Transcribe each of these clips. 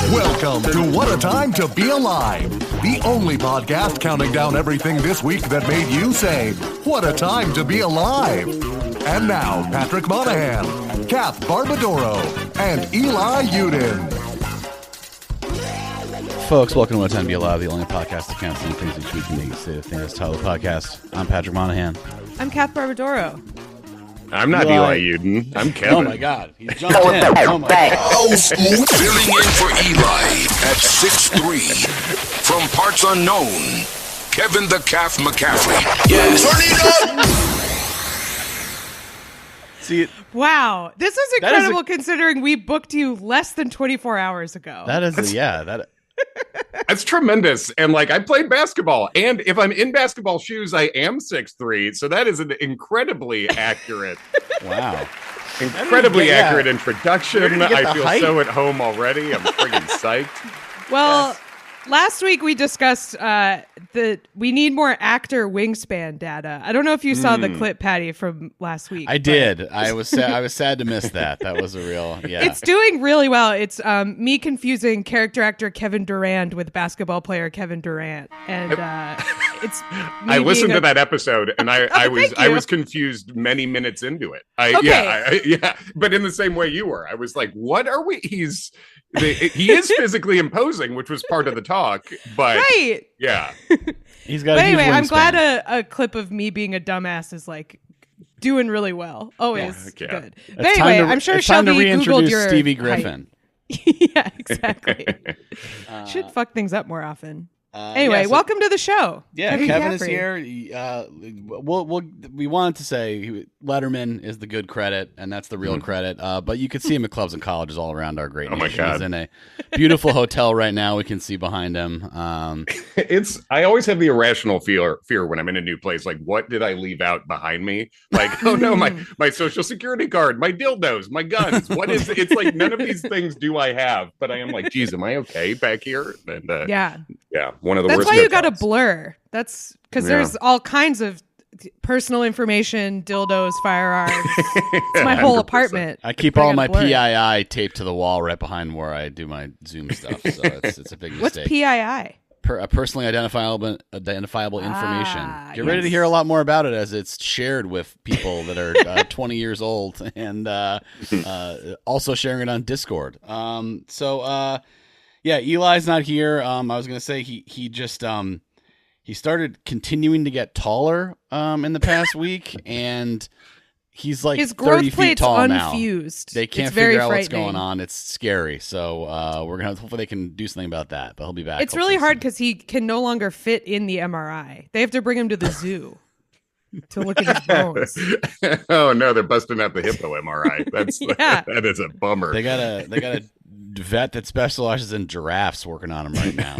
Welcome to What a Time to Be Alive, the only podcast counting down everything this week that made you say, what a time to be alive. And now, Patrick Monahan, Kath Barbadoro, and Eli Uden. Folks, welcome to What a Time to Be Alive, the only podcast that counts down things each week and makes it a thing. That's the title of the podcast. I'm Patrick Monahan. I'm Kath Barbadoro. I'm not Eli Uden. I'm Kevin. Oh my God, he jumped in. Oh my God. Old school filling in for Eli at 6'3". From parts unknown, Kevin the Calf McCaffrey. Yes. Turn it up! See, Wow, this is incredible considering we booked you less than 24 hours ago. That's tremendous. And I played basketball, and if I'm in basketball shoes, I am 6'3". So that is an incredibly accurate. Wow. Incredibly accurate introduction. I feel height? so at home already. I'm friggin' psyched. Well, last week we discussed that we need more actor wingspan data. I don't know if you saw the clip, Patty, from last week. I did. I was sad to miss that. That was a real, It's doing really well. It's me confusing character actor Kevin Durant with basketball player Kevin Durant, and it's. I listened to that episode, and I was confused many minutes into it. But in the same way you were, I was like, "What are we?" He is physically imposing, which was part of the talk, but right. Yeah. He's got. But anyway, I'm glad a clip of me being a dumbass is doing really well. Always good. But anyway, I'm sure Shelby Googled your Stevie Griffin. Yeah, exactly. Should fuck things up more often. Anyway, welcome to the show. Yeah, Kevin is here. We wanted to say Letterman is the good credit, and that's the real credit. But you can see him at clubs and colleges all around our great nation. My God. He's in a beautiful hotel right now. We can see behind him. I always have the irrational fear when I'm in a new place. What did I leave out behind me? Oh no, my social security card, my dildos, my guns. What is? It's none of these things do I have. But I am geez, am I okay back here? And yeah. One of the That's worst. why you got to blur. That's because there's all kinds of personal information, dildos, firearms. It's my whole 100%. apartment. I keep all my PII taped to the wall right behind where I do my Zoom stuff. So it's a big mistake. What's PII? Personally identifiable information. Get ready to hear a lot more about it as it's shared with people that are 20 years old and also sharing it on Discord. Yeah, Eli's not here. I was gonna say he just he started continuing to get taller in the past week, and he's his 30 growth feet plate's tall unfused. now. They can't figure out what's going on. It's scary. So we're gonna hopefully they can do something about that. But he'll be back. It's really hard because he can no longer fit in the MRI. They have to bring him to the zoo to look at his bones. Oh no, they're busting out the hippo MRI. That is a bummer. They got a vet that specializes in giraffes working on him right now.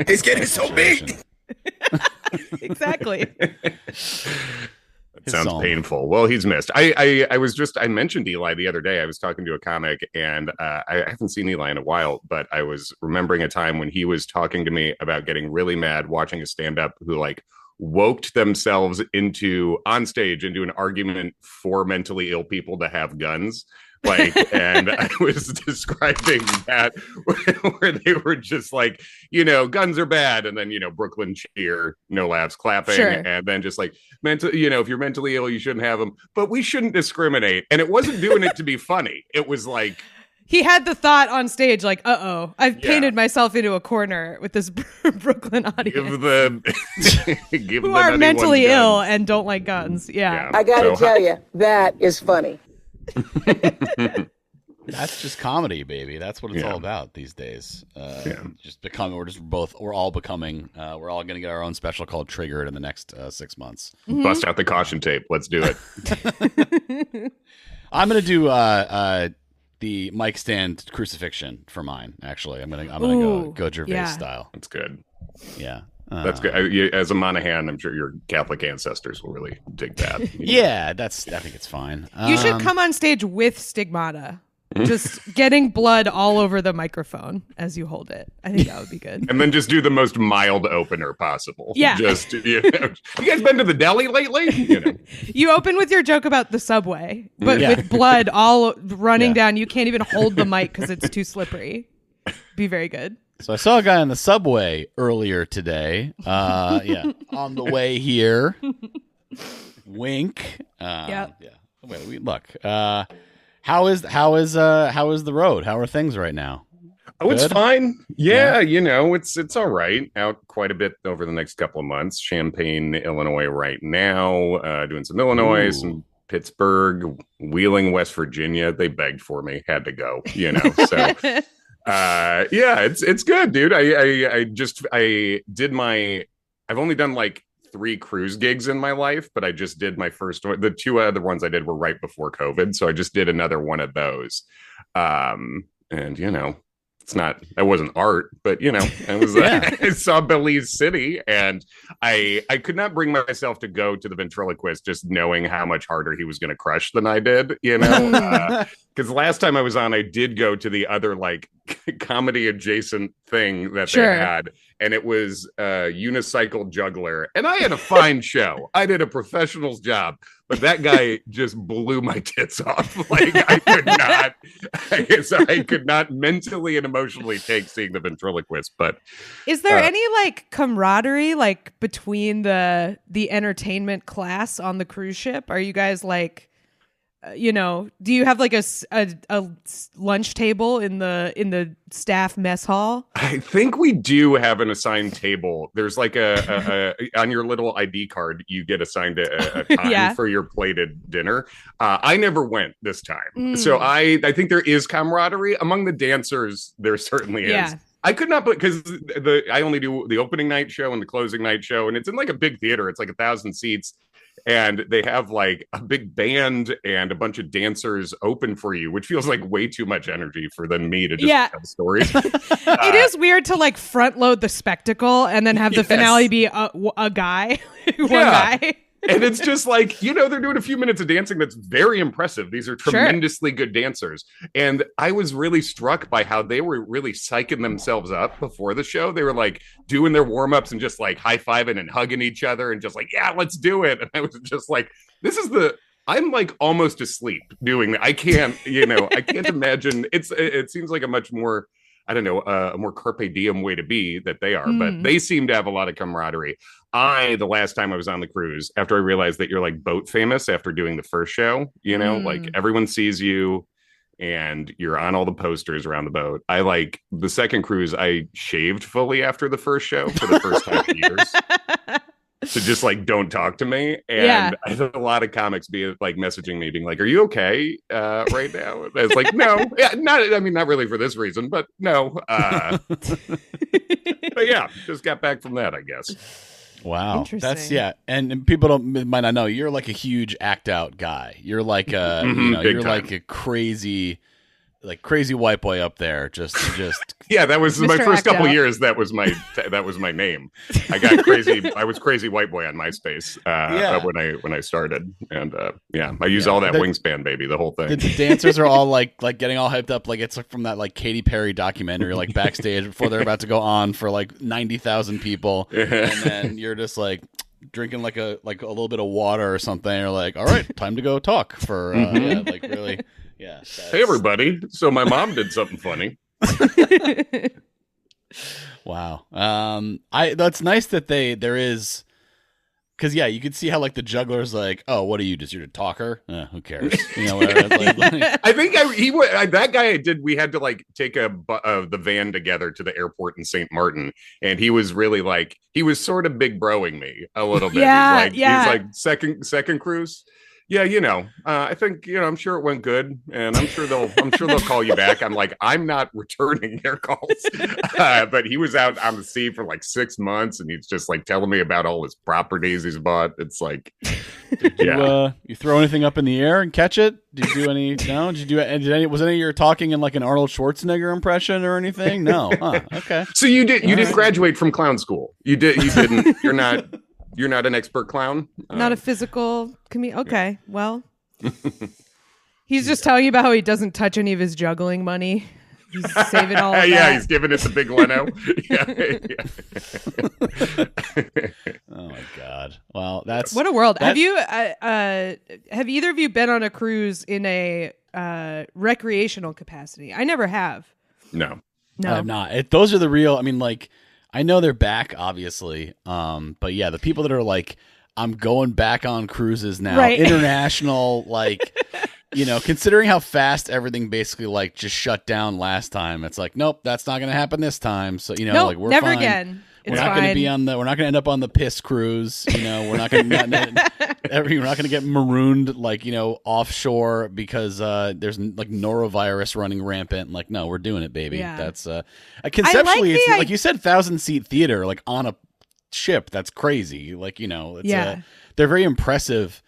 He's getting so big. Exactly. It sounds painful. Well, he's missed. I mentioned Eli the other day. I was talking to a comic, and I haven't seen Eli in a while, but I was remembering a time when he was talking to me about getting really mad watching a stand-up who woked themselves on stage into an argument for mentally ill people to have guns. And I was describing that where they were just guns are bad. And then, Brooklyn cheer, no laughs, clapping. Sure. And then just if you're mentally ill, you shouldn't have them. But we shouldn't discriminate. And it wasn't doing it to be funny. It was he had the thought on stage, I've painted myself into a corner with this Brooklyn audience who are mentally ill and don't like guns. Yeah. I got to tell you, that is funny. That's just comedy, baby. That's what it's all about these days. We're all becoming. We're all going to get our own special called Triggered in the next 6 months. Mm-hmm. Bust out the caution tape. Let's do it. I'm going to do the mic stand crucifixion for mine. Actually, I'm gonna go Gervais style. That's good. Yeah. That's good. As a Monahan, I'm sure your Catholic ancestors will really dig that. Yeah, I think it's fine. You should come on stage with stigmata. Just getting blood all over the microphone as you hold it. I think that would be good. And then just do the most mild opener possible. Yeah. Just, you guys been to the deli lately? You open with your joke about the subway, but with blood all running down. You can't even hold the mic because it's too slippery. be very good. So I saw a guy on the subway earlier today. On the way here. Wink. Yeah. Wait, look. How is the road? How are things right now? Oh, it's fine. Yeah, it's all right. Out quite a bit over the next couple of months. Champaign, Illinois right now. Doing some Illinois, some Pittsburgh, Wheeling, West Virginia. They begged for me. Had to go, So it's good, dude. I've only done like 3 cruise gigs in my life, but I just did my first one. The 2 other ones I did were right before COVID. So I just did another one of those. And that wasn't art, but I was I saw Belize City, and I could not bring myself to go to the ventriloquist just knowing how much harder he was going to crush than I did, because last time I was on, I did go to the other like comedy adjacent thing that they had, and it was a unicycle juggler, and I had a fine show. I did a professional's job. But that guy just blew my tits off. Like I could not mentally and emotionally take seeing the ventriloquist. But is there any like camaraderie like between the entertainment class on the cruise ship? Are you guys like, do you have like a lunch table in the staff mess hall? I think we do have an assigned table. There's like a on your little ID card, you get assigned a time for your plated dinner. I never went this time. So I think there is camaraderie among the dancers. There certainly is. I could not, because I only do the opening night show and the closing night show, and it's in like a big theater. It's like 1,000 seats. And they have like a big band and a bunch of dancers open for you, which feels like way too much energy for me to just tell stories. It is weird to like front load the spectacle and then have the finale be a guy, one guy. And it's just like, they're doing a few minutes of dancing that's very impressive. These are tremendously good dancers. And I was really struck by how they were really psyching themselves up before the show. They were like doing their warm-ups and just like high-fiving and hugging each other and just like, yeah, let's do it. And I was just like, I'm like almost asleep doing that. I can't imagine. It seems like a much more, I don't know, a more carpe diem way to be that they are, but they seem to have a lot of camaraderie. The last time I was on the cruise, after I realized that you're like boat famous after doing the first show, like everyone sees you and you're on all the posters around the boat. I like the second cruise, I shaved fully after the first show for the first time in years. To just like don't talk to me, and I had a lot of comics be like messaging me being like, are you okay right now? It's like, no, not really for this reason, but no. But yeah, just got back from that, I guess. Wow, that's and people might not know, you're like a huge act out guy. You're like you're time. Like a crazy white boy up there. Just yeah, that was my first couple years. That was my name. I got crazy. I was crazy white boy on MySpace when I started, and I use all that wingspan, baby, the whole thing. The dancers are all like getting all hyped up, like it's like from that like Katy Perry documentary, like backstage before they're about to go on for like 90,000 people, and then you're just like drinking like a little bit of water or something. You're like, all right, time to go talk for really. Yeah. Hey everybody! So my mom did something funny. Wow. That's nice that there is, because you could see how like the juggler's like, oh, what are you? Just you're a talker? Who cares? I think that guy I did. We had to like take the van together to the airport in St. Martin, and he was really like he was sort of big broing me a little bit. He's like second cruise. Yeah, I think I'm sure it went good, and I'm sure they'll call you back. I'm like, I'm not returning their calls, but he was out on the sea for like 6 months, and he's just like telling me about all his properties he's bought. It's like, you throw anything up in the air and catch it? Did you do any? No. Did you do? Was any of your talking in like an Arnold Schwarzenegger impression or anything? No. Huh, okay. So you didn't graduate from clown school. You didn't. You're not an expert clown? Not a physical comedian? Okay, well. He's just telling you about how he doesn't touch any of his juggling money. He's saving all of that. He's giving it to Big Leno. Oh, my God. Well, that's... What a world. Have either of you been on a cruise in a recreational capacity? I never have. No. No, I have not. Those are the real. I mean, like, I know they're back, obviously. But yeah, the people that are like, I'm going back on cruises now, Right. international, like, considering how fast everything basically like just shut down last time, it's like, nope, that's not going to happen this time. So nope, like we're never fine. again. We're It's not going to fine. be on we're not going to end up on the piss cruise. We're not going to we're not going to get marooned like offshore because there's like norovirus running rampant. Like, no, we're doing it, baby. Yeah. That's conceptually, I like it's like you said, 1,000-seat theater like on a ship. That's crazy. Like it's they're very impressive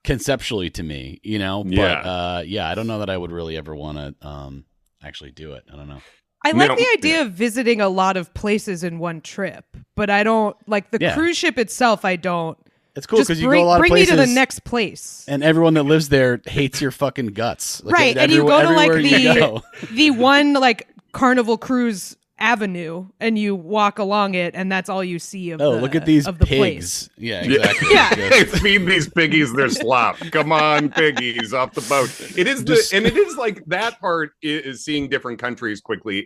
conceptually to me. But I don't know that I would really ever want to actually do it. I don't know. I like the idea of visiting a lot of places in one trip, but I don't like the cruise ship itself. I don't. It's cool because you go a lot of bring places. me to the next place, and everyone that lives there hates your fucking guts. Like, right? And you go to like the the one like Carnival Cruise Avenue, and you walk along it, and that's all you see of. Look at these of the pigs! Place. Yeah, exactly. They feed these piggies their slop. Come on, piggies, off the boat. It is and it is like that part is seeing different countries quickly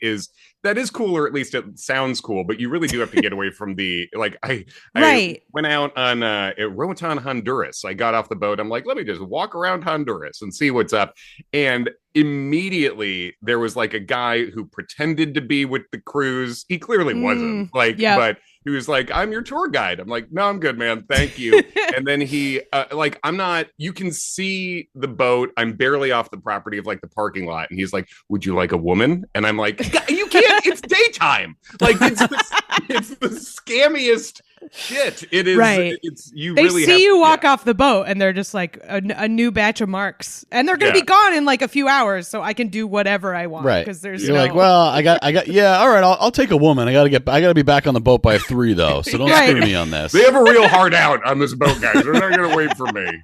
that is cool, or at least it sounds cool. But you really do have to get away from the like. I went out on Roatan, Honduras. I got off the boat. I'm like, let me just walk around Honduras and see what's up. And immediately there was like a guy who pretended to be with the cruise. He clearly wasn't but he was like, I'm your tour guide. I'm like, no, I'm good, man. Thank you. And then he I'm not, you can see the boat. I'm barely off the property of like the parking lot. And he's like, would you like a woman? And I'm like, you can't, it's daytime. Like it's the scammiest shit. It is. Right. They really see you walk off the boat and they're just like a new batch of marks, and they're going to be gone in like a few hours, so I can do whatever I want. Right. Because there's You're like, well, I got. Yeah. All right. I'll take a woman. I got to be back on the boat by 3 though. So don't screw me on this. They have a real hard out on this boat, guys. They're not going to wait for me.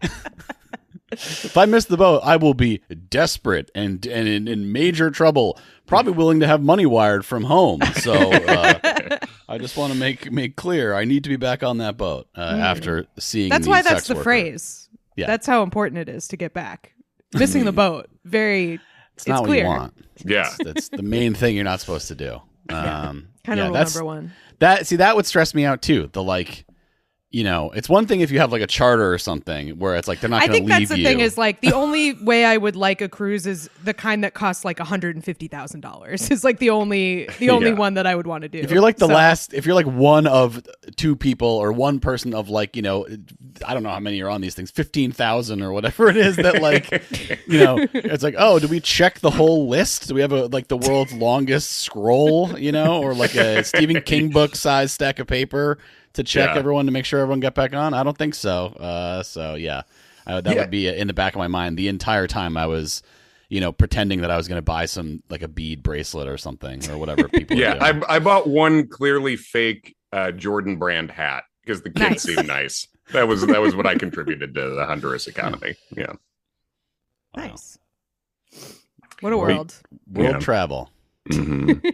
If I miss the boat, I will be desperate and in major trouble. Probably willing to have money wired from home. So I just want to make clear I need to be back on that boat after seeing. That's the why sex that's the worker. phrase. Yeah. That's how important it is to get back. Missing the boat. It's not clear. what you want. Yeah, that's the main thing you're not supposed to do. Kind of rule number one. That would stress me out too. The like. It's one thing if you have like a charter or something where it's like they're not going to leave you. I think that's the thing is like the only way I would like a cruise is the kind that costs like $150,000. Is like the only one that I would want to do. If you're like if you're like one of 2 people or one person of like, I don't know how many are on these things, 15,000 or whatever it is that like, it's like, oh, do we check the whole list? Do we have like the world's longest scroll, or like a Stephen King book size stack of paper to check everyone to make sure everyone got back on? I don't think so. That would be in the back of my mind the entire time I was, pretending that I was going to buy some like a bead bracelet or something or whatever people do. I bought one clearly fake Jordan brand hat because the kids seemed nice. That was what I contributed to the Honduras economy. Yeah. Nice. What a world. World travel. Mm-hmm.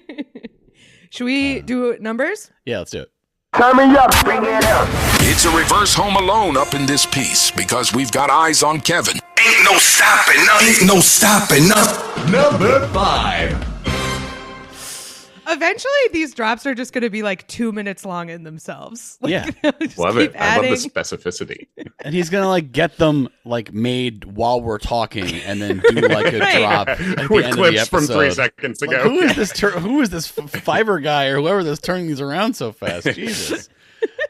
Should we do numbers? Yeah, let's do it. Turn me up, bring it up. It's a reverse Home Alone up in this piece because we've got eyes on Kevin. Ain't no stopping us. Ain't no stopping us. Number 5. Eventually, these drops are just going to be like 2 minutes long in themselves. Like, yeah, love it. I love the specificity. And he's gonna like get them like made while we're talking, and then do like a drop at the with end clips of the from episode. 3 seconds ago. Like, who is this Fiverr guy or whoever that's turning these around so fast? Jesus.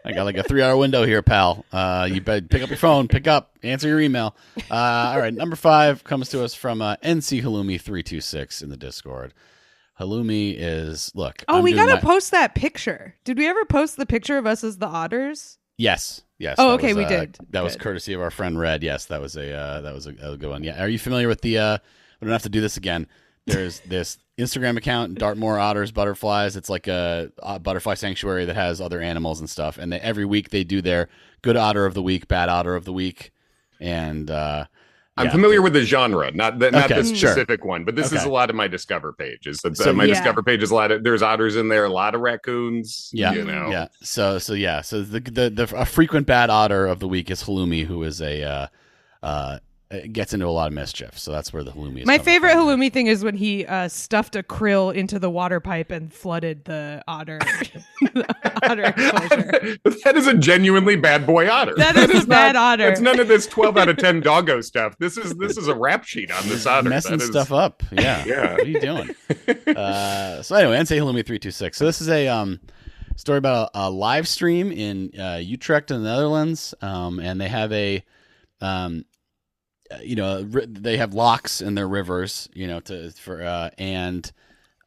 I got like a 3-hour window here, pal. You better pick up your phone, answer your email. All right, number 5 comes to us from NC Halloumi 326 in the Discord. Halloumi is we gotta post that picture. Did we ever post the picture of us as the otters? Yes. Oh, okay, we did. That was courtesy of our friend Red. Yes, that was a good one. Yeah. Are you familiar with the? We don't have to do this again. There's this Instagram account, Dartmoor Otters Butterflies. It's like a butterfly sanctuary that has other animals and stuff. And every week they do their good otter of the week, bad otter of the week, and. I'm familiar with the genre, not the specific one, but this is a lot of my Discover pages. My Discover page is there's otters in there, a lot of raccoons. Yeah, yeah. So the frequent bad otter of the week is Halloumi, who is a it gets into a lot of mischief. So that's where the halloumi is. My coming favorite from. halloumi thing is when he stuffed a krill into the water pipe and flooded the otter, the otter enclosure. That is a genuinely bad boy otter. That is a bad otter. It's none of this 12 out of 10 doggo stuff. This is a rap sheet on this otter. Messing stuff up. Yeah. Yeah. What are you doing? So anyway, NSA Halloumi 326. So this is a story about a live stream in Utrecht in the Netherlands, and they have they have locks in their rivers,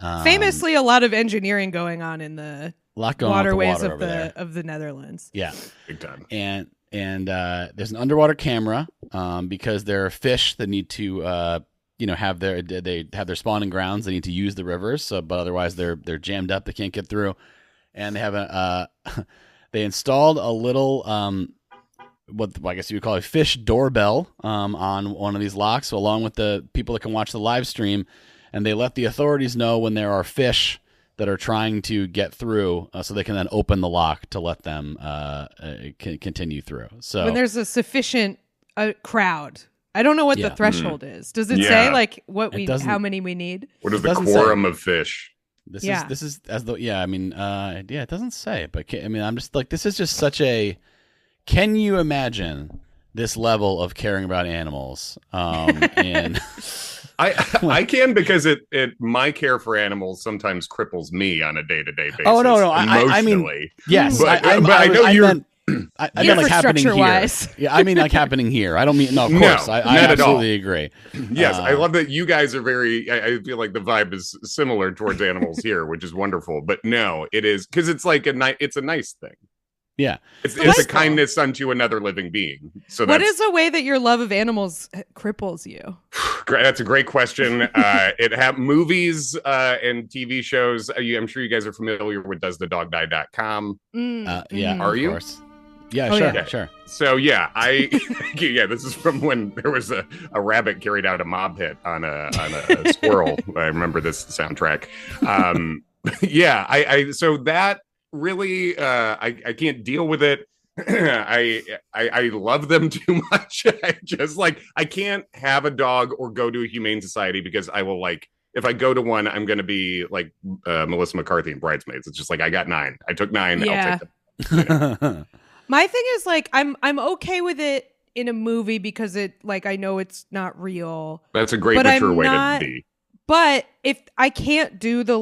Famously, a lot of engineering going on in the waterways of the Netherlands. Yeah, big time. And there's an underwater camera because there are fish that need to have their spawning grounds. They need to use the rivers, but otherwise they're jammed up. They can't get through. And they have they installed a little what I guess you would call a fish doorbell on one of these locks, so along with the people that can watch the live stream, and they let the authorities know when there are fish that are trying to get through, so they can then open the lock to let them continue through. So when there's a sufficient crowd, I don't know what the threshold is. Does it say like how many we need? What is the quorum of fish? This is as though it doesn't say, but I'm just like, this is just such a. Can you imagine this level of caring about animals? And I can, because my care for animals sometimes cripples me on a day-to-day basis. Oh no, emotionally. I mean, yes, but I know you're. I mean, like happening here. Yeah, I mean, like happening here. I don't mean no. Of course, I absolutely agree. Yes, I love that you guys are very. I feel like the vibe is similar towards animals here, which is wonderful. But no, it is because it's like it's a nice thing. Yeah, it's a kindness unto another living being. So what is a way that your love of animals cripples you? That's a great question. Movies and TV shows. I'm sure you guys are familiar with doesthedogdie.com. Yeah, are you? Course. Yeah, sure. So this is from when there was a rabbit carried out a mob hit on a squirrel. I remember this soundtrack. So that really, I can't deal with it. I love them too much. I can't have a dog or go to a humane society, because I will if I go to one, I'm going to be like Melissa McCarthy in Bridesmaids. It's just like, I got 9. I took 9. Yeah. I'll take them. My thing is I'm okay with it in a movie because I know it's not real. That's a great mature way to be. But if I can't do the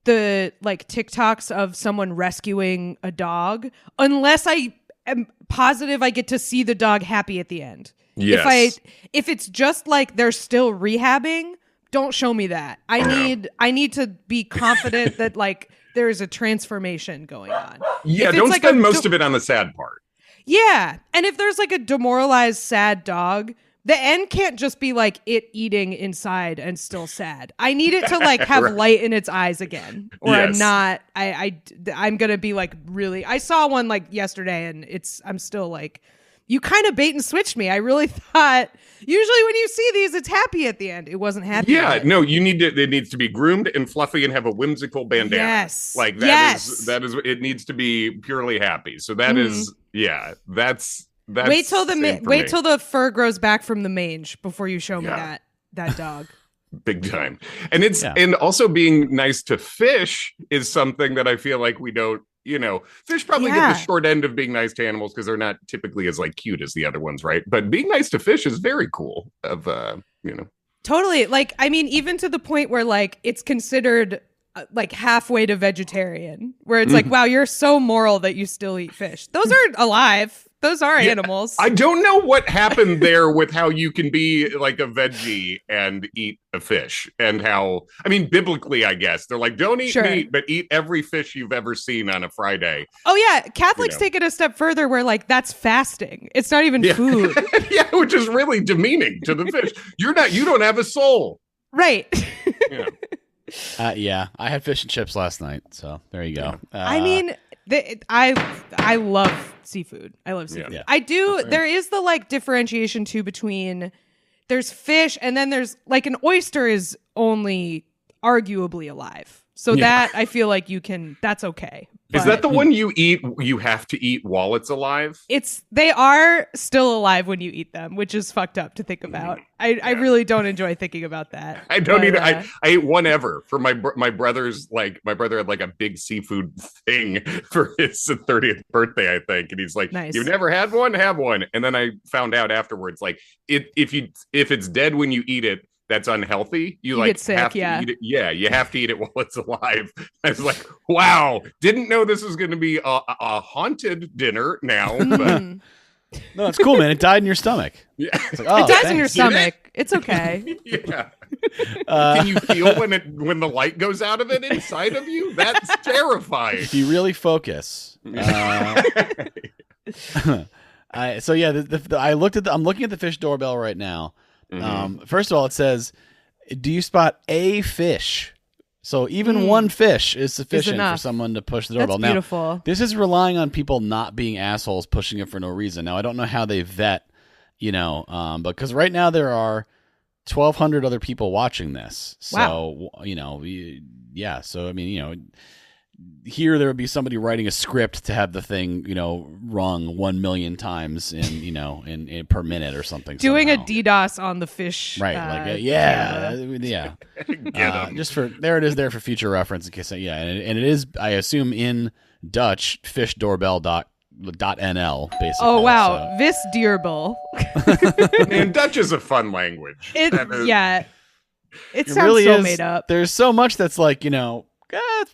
TikToks of someone rescuing a dog, unless I am positive I get to see the dog happy at the end. Yes. If it's just like they're still rehabbing, don't show me that. I need to be confident that there is a transformation going on. Yeah, don't spend most of it on the sad part. Yeah, and if there's a demoralized, sad dog, the end can't just be it eating inside and still sad. I need it to have right. light in its eyes again, or yes. I'm gonna be really. I saw one yesterday, and I'm still you kind of bait and switched me. I really thought usually when you see these, it's happy at the end. It wasn't happy. Yeah, no, it needs to be groomed and fluffy and have a whimsical bandana. Yes. That is it needs to be purely happy. So that is, that's wait till the fur grows back from the mange before you show me that dog. Big time. And and also being nice to fish is something that I feel like we don't, fish probably get the short end of being nice to animals because they're not typically as cute as the other ones, right? But being nice to fish is very cool. Totally. Even to the point where it's considered halfway to vegetarian, where it's wow, you're so moral that you still eat fish. Those are alive. Those are animals. I don't know what happened there with how you can be a veggie and eat a fish, and how, biblically, I guess they're don't eat meat, but eat every fish you've ever seen on a Friday. Oh yeah. Catholics take it a step further where that's fasting. It's not even food. Yeah. Which is really demeaning to the fish. You don't have a soul. Right. Yeah. I had fish and chips last night. So there you go. I love seafood. I love seafood. Yeah. I do. There is the differentiation too between there's fish and then there's an oyster is only arguably alive. So that I feel that's okay. Is that the one you eat? You have to eat while it's alive? They are still alive when you eat them, which is fucked up to think about. I really don't enjoy thinking about that. I don't either. I ate one ever for my brother's. Like my brother had like a big seafood thing for his 30th birthday, I think, and he's like, nice. "You've never had one? Have one." And then I found out afterwards, like if it's dead when you eat it, that's unhealthy. You like get sick, have to eat it. Yeah, you have to eat it while it's alive. I was like, wow, didn't know this was going to be a haunted dinner now. But... No, it's cool, man. It died in your stomach. Yeah, like, oh, it dies in your stomach. It's okay. Yeah. Can you feel when the light goes out of it inside of you? That's terrifying. If you really focus. I'm looking at the fish doorbell right now. First of all, it says, "Do you spot a fish?" So even one fish is sufficient for someone to push the doorbell. That's beautiful. Now, this is relying on people not being assholes pushing it for no reason. Now, I don't know how they vet, because right now there are 1,200 other people watching this. So, wow. So, I mean, here there would be somebody writing a script to have the thing, rung 1 million times in per minute or something. Doing somehow. a DDoS on the fish. Right. Just for there it is there for future reference in case. Yeah. And it is, I assume, in Dutch, fishdoorbell.nl basically. Oh, wow. So. Vis dierbel. Man, Dutch is a fun language. It sounds really so made up. There's so much that's like,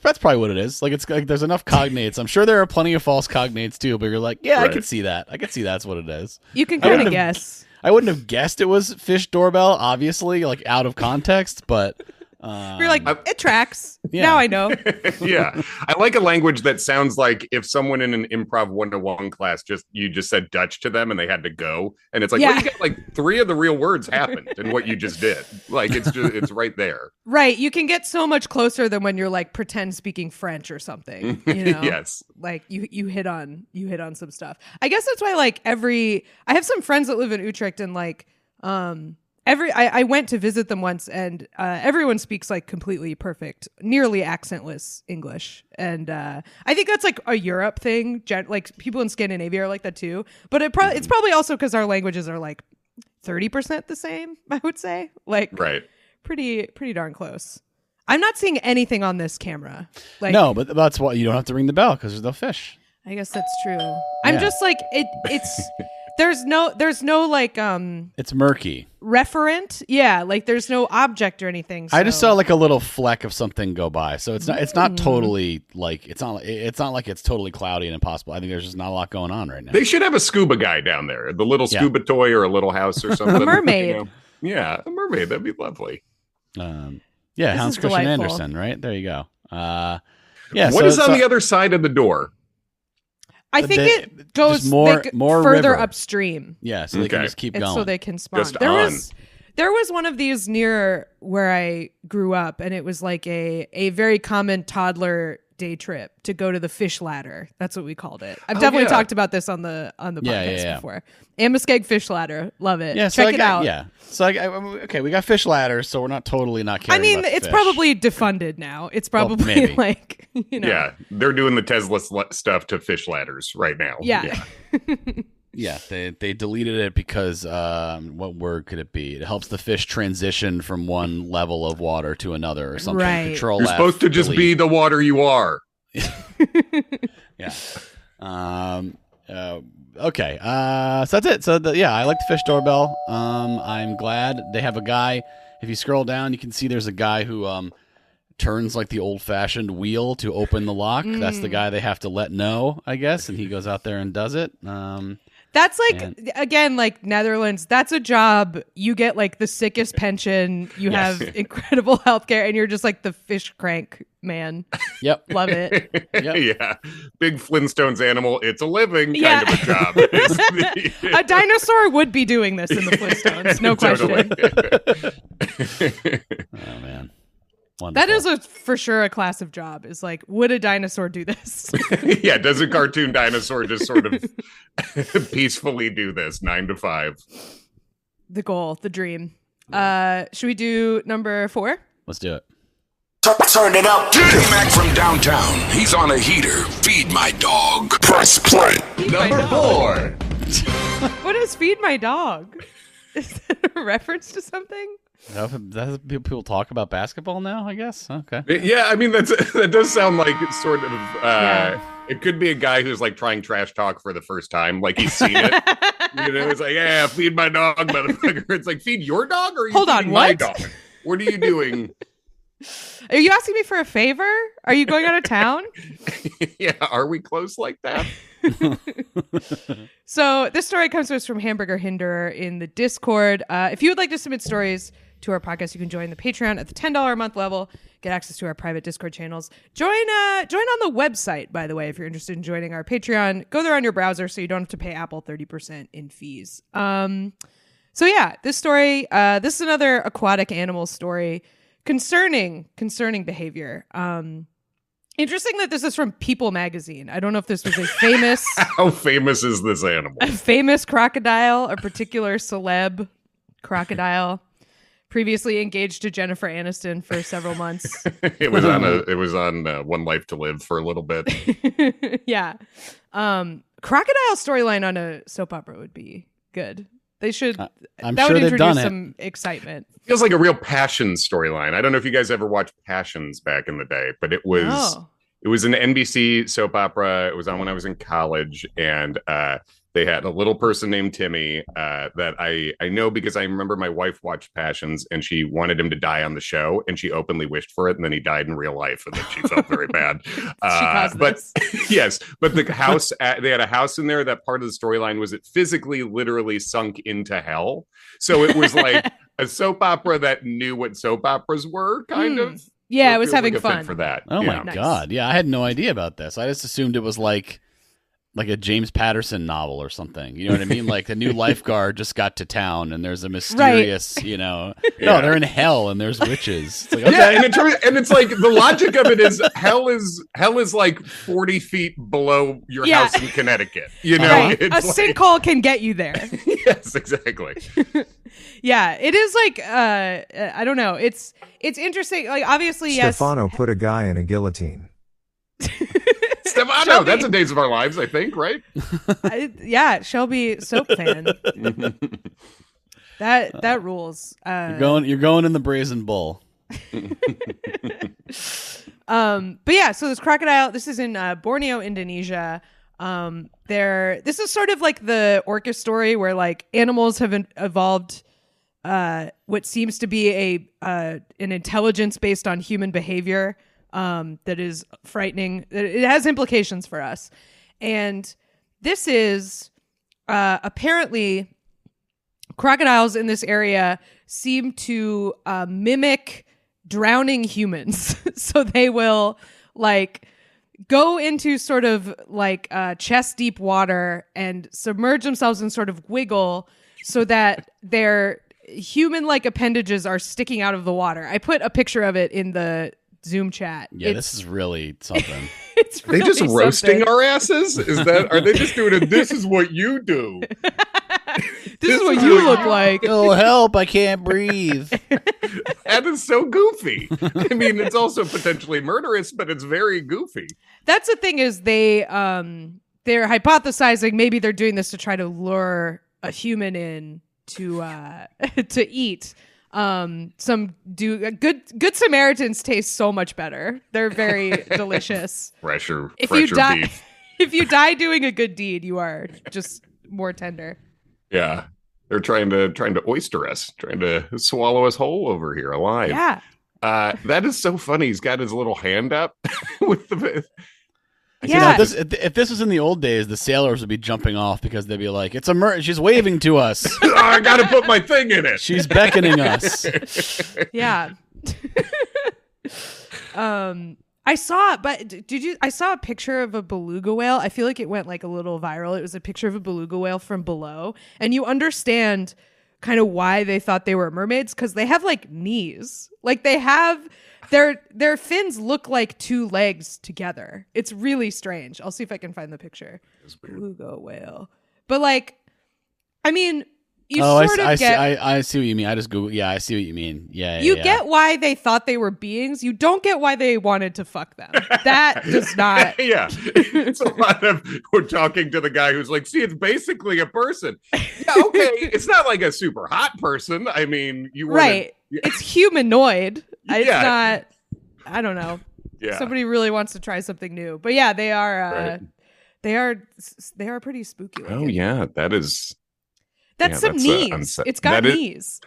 that's probably what it is. Like it's like there's enough cognates. I'm sure there are plenty of false cognates too, but you're like, yeah, right. I can see that. I can see that's what it is. You can kind of guess. I wouldn't have guessed it was fish doorbell, obviously, like out of context, but you're like, it tracks. Yeah. Now I know. Yeah. I like a language that sounds like if someone in an improv 101 class you just said Dutch to them and they had to go. And it's like, well, you got like 3 of the real words happened in what you just did. Like it's right there. Right. You can get so much closer than when you're like pretend speaking French or something. Yes. Like you hit on some stuff. I guess that's why like I have some friends that live in Utrecht and like I went to visit them once and everyone speaks like completely perfect, nearly accentless English. And I think that's like a Europe thing. Like people in Scandinavia are like that too. But it's probably also because our languages are like 30% the same, I would say. Like right. Pretty darn close. I'm not seeing anything on this camera. Like, no, but that's why you don't have to ring the bell because there's no fish. I guess that's true. I'm just like it's there's no like it's murky. Referent. Yeah, like there's no object or anything. So. I just saw like a little fleck of something go by. So it's not totally like it's not like it's totally cloudy and impossible. I think there's just not a lot going on right now. They should have a scuba guy down there. The little scuba toy or a little house or something. A mermaid. Yeah, a mermaid. That'd be lovely. Hans Christian Andersen, right? There you go. What is on the other side of the door? I think it goes more further river. Upstream. Yeah, so they can just keep going. So they can spawn. There was one of these near where I grew up, and it was like a very common toddler day trip to go to the fish ladder. That's what we called it. I've definitely talked about this on the podcast before. Amoskeag Fish Ladder. Love it. Yeah, check it out. Yeah. So we got fish ladders, so we're not totally not caring. I mean, about it's fish. Probably defunded now. It's probably like Yeah, they're doing the Tesla stuff to fish ladders right now. Yeah. Yeah, they deleted it because what word could it be? It helps the fish transition from one level of water to another or something. Right. Control You're supposed to just be the water you are. Yeah. Okay. So that's it. So I like the fish doorbell. I'm glad they have a guy. If you scroll down, you can see there's a guy who turns like the old-fashioned wheel to open the lock. That's the guy they have to let know, I guess, and he goes out there and does it. That's like, again, like Netherlands, that's a job. You get like the sickest pension. You have incredible healthcare, and you're just like the fish crank man. Yep. Love it. Yep. Yeah. Big Flintstones animal. It's a living kind of a job. A dinosaur would be doing this in the Flintstones. No question. Oh, man. Wonderful. That is for sure a class of job. Is like, would a dinosaur do this? Yeah, does a cartoon dinosaur just sort of peacefully do this 9 to 5? The goal, the dream. Should we do number 4? Let's do it. Turn it up. Mac from downtown. He's on a heater. Feed my dog. Press play. Number 4. What is Feed My Dog? Is that a reference to something? That's people talk about basketball now, I guess. Okay. Yeah, I mean that does sound like it's sort of it could be a guy who's like trying trash talk for the first time, like he's seen it. It's like, yeah, feed my dog, motherfucker. It's like, feed your dog, or are you Hold on, feeding my what? dog? What are you doing? Are you asking me for a favor? Are you going out of town? Yeah, are we close like that? So this story comes to us from Hamburger Hinderer in the Discord. If you would like to submit stories to our podcast, you can join the Patreon at the $10 a month level. Get access to our private Discord channels. Join on the website, by the way, if you're interested in joining our Patreon. Go there on your browser so you don't have to pay Apple 30% in fees. So yeah, this story, this is another aquatic animal story concerning behavior. Interesting that this is from People magazine. I don't know if this was a famous... How famous is this animal? A famous crocodile, a particular celeb crocodile, previously engaged to Jennifer Aniston for several months. It was on One Life to Live for a little bit. Yeah. Crocodile storyline on a soap opera would be good. They should. I'm that sure would they've done introduce it. some excitement. Feels like a real Passions storyline. I don't know if you guys ever watched Passions back in the day, but it was an NBC soap opera. It was on when I was in college, and they had a little person named Timmy that I know because I remember my wife watched Passions, and she wanted him to die on the show, and she openly wished for it, and then he died in real life, and then she felt very bad. But yes, but the house, they had a house in there. That part of the storyline was it physically, literally sunk into hell. So it was like a soap opera that knew what soap operas were, kind of. Yeah, So it was feels having like a fit fun for that. Oh Yeah. my God. Yeah, I had no idea about this. I just assumed it was like a James Patterson novel or something. You know what I mean? Like the new lifeguard just got to town and there's a mysterious, no, they're in hell and there's witches. It's like, okay. Yeah, and it's like the logic of it is hell is like 40 feet below your house in Connecticut. You know, right. A it's like, sinkhole can get you there. yes, exactly. Yeah, it is like I don't know. It's interesting. Like obviously, yes. Stefano put a guy in a guillotine. Stefano, Shelby. that's a Days of Our Lives, I think, right? Yeah, Shelby soap fan. That rules. You're going in the Brazen Bull. But yeah, so this crocodile. This is in Borneo, Indonesia. This is sort of like the orca story where like animals have evolved what seems to be an intelligence based on human behavior that is frightening. It has implications for us. And this is apparently crocodiles in this area seem to mimic drowning humans. So they will like go into sort of like chest deep water and submerge themselves and sort of wiggle so that their human-like appendages are sticking out of the water. I put a picture of it in the Zoom chat. Yeah, this is really something. It's really They just roasting something. our asses? Are they just doing it? This is what you do. This is what you look like. Oh, help, I can't breathe. That is so goofy. I mean, it's also potentially murderous, but it's very goofy. That's the thing is they're hypothesizing maybe they're doing this to try to lure a human in to eat. Good Samaritans taste so much better. They're very delicious. Fresher If you die doing a good deed, you are just more tender. Yeah. They're trying to oyster us, trying to swallow us whole over here alive. Yeah. That is so funny. He's got his little hand up with the. Yeah. If this was in the old days, the sailors would be jumping off because they'd be like, "It's a she's waving to us. Oh, I got to put my thing in it. She's beckoning us." Yeah. I saw a picture of a beluga whale. I feel like it went like a little viral. It was a picture of a beluga whale from below. And you understand kind of why they thought they were mermaids because they have like knees. Like they have their fins look like two legs together. It's really strange. I'll see if I can find the picture. Beluga whale. But like, I mean, I see what you mean. I just Google. Yeah, I see what you mean. You get why they thought they were beings. You don't get why they wanted to fuck them. That does not. Yeah, it's a lot of we're talking to the guy who's like, see, it's basically a person. Yeah, okay, it's not like a super hot person. I mean, right? It's humanoid. It's not. I don't know. Yeah, somebody really wants to try something new, but yeah, they are. Right. They are pretty spooky. Oh yeah, that's some knees. It's got knees.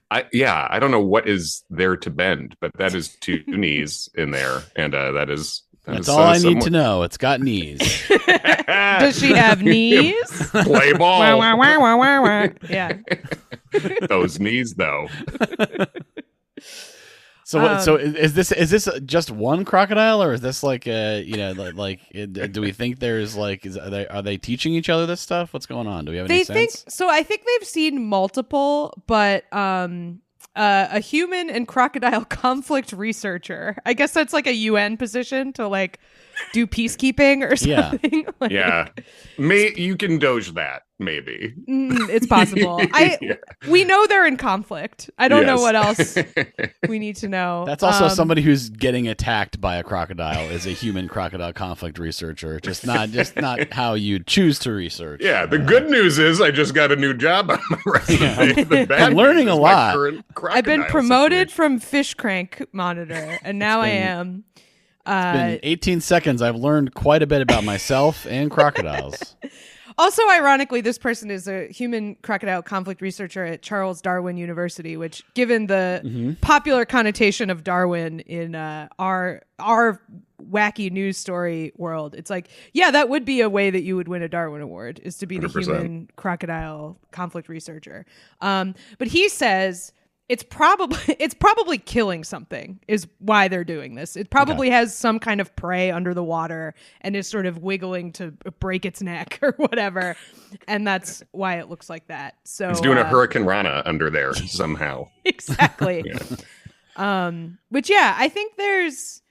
I don't know what is there to bend, but that is 2 knees in there, and that's all I need to know. It's got knees. Does she have knees? Play ball. Wah, wah, wah, wah, wah. Yeah. Those knees, though. So is this just one crocodile, or is this like do we think there's like are they teaching each other this stuff? What's going on? Do we have any sense? I think they've seen multiple, but a human and crocodile conflict researcher. I guess that's like a UN position to like do peacekeeping or something. Yeah. You can doge that, maybe. It's possible. We know they're in conflict. I don't know what else we need to know. That's also somebody who's getting attacked by a crocodile is a human crocodile conflict researcher. Just not how you choose to research. Yeah, the good news is I just got a new job on my resume. The bad I'm learning a lot. I've been promoted from fish crank monitor, and now I am. It's been 18 seconds. I've learned quite a bit about myself and crocodiles. Also, ironically, this person is a human crocodile conflict researcher at Charles Darwin University, which, given the popular connotation of Darwin in our wacky news story world, it's like, yeah, that would be a way that you would win a Darwin Award, is to be the 100%. Human crocodile conflict researcher. But he says it's probably killing something is why they're doing this. It probably has some kind of prey under the water and is sort of wiggling to break its neck or whatever, and that's why it looks like that. So it's doing a Hurricane Rana under there somehow. Exactly. Which I think there's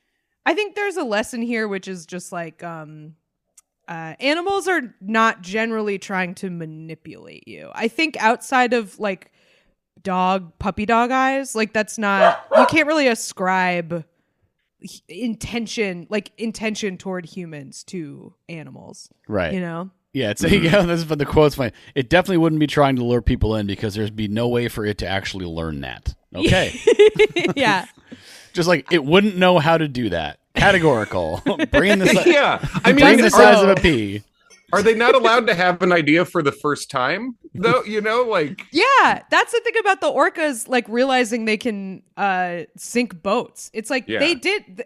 a lesson here, which is just like animals are not generally trying to manipulate you. I think outside of like puppy dog eyes, like that's not, you can't really ascribe intention toward humans to animals, right? You know? Yeah, it's this is the quote's fine. It definitely wouldn't be trying to lure people in because there'd be no way for it to actually learn that. Okay. Yeah. Just like it wouldn't know how to do that. Categorical. Brain the the size of a pea. Are they not allowed to have an idea for the first time, though? You know, like... Yeah, that's the thing about the orcas, like, realizing they can sink boats. It's like, they did...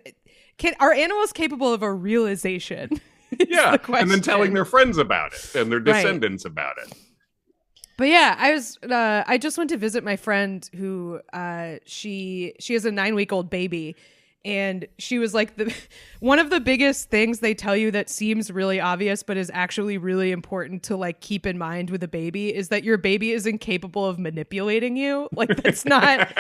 Are animals capable of a realization? Yeah, and then telling their friends about it, and their descendants about it. But yeah, I just went to visit my friend who, she has a 9-week-old baby. And she was like, one of the biggest things they tell you that seems really obvious, but is actually really important to like keep in mind with a baby is that your baby is incapable of manipulating you. Like that's not.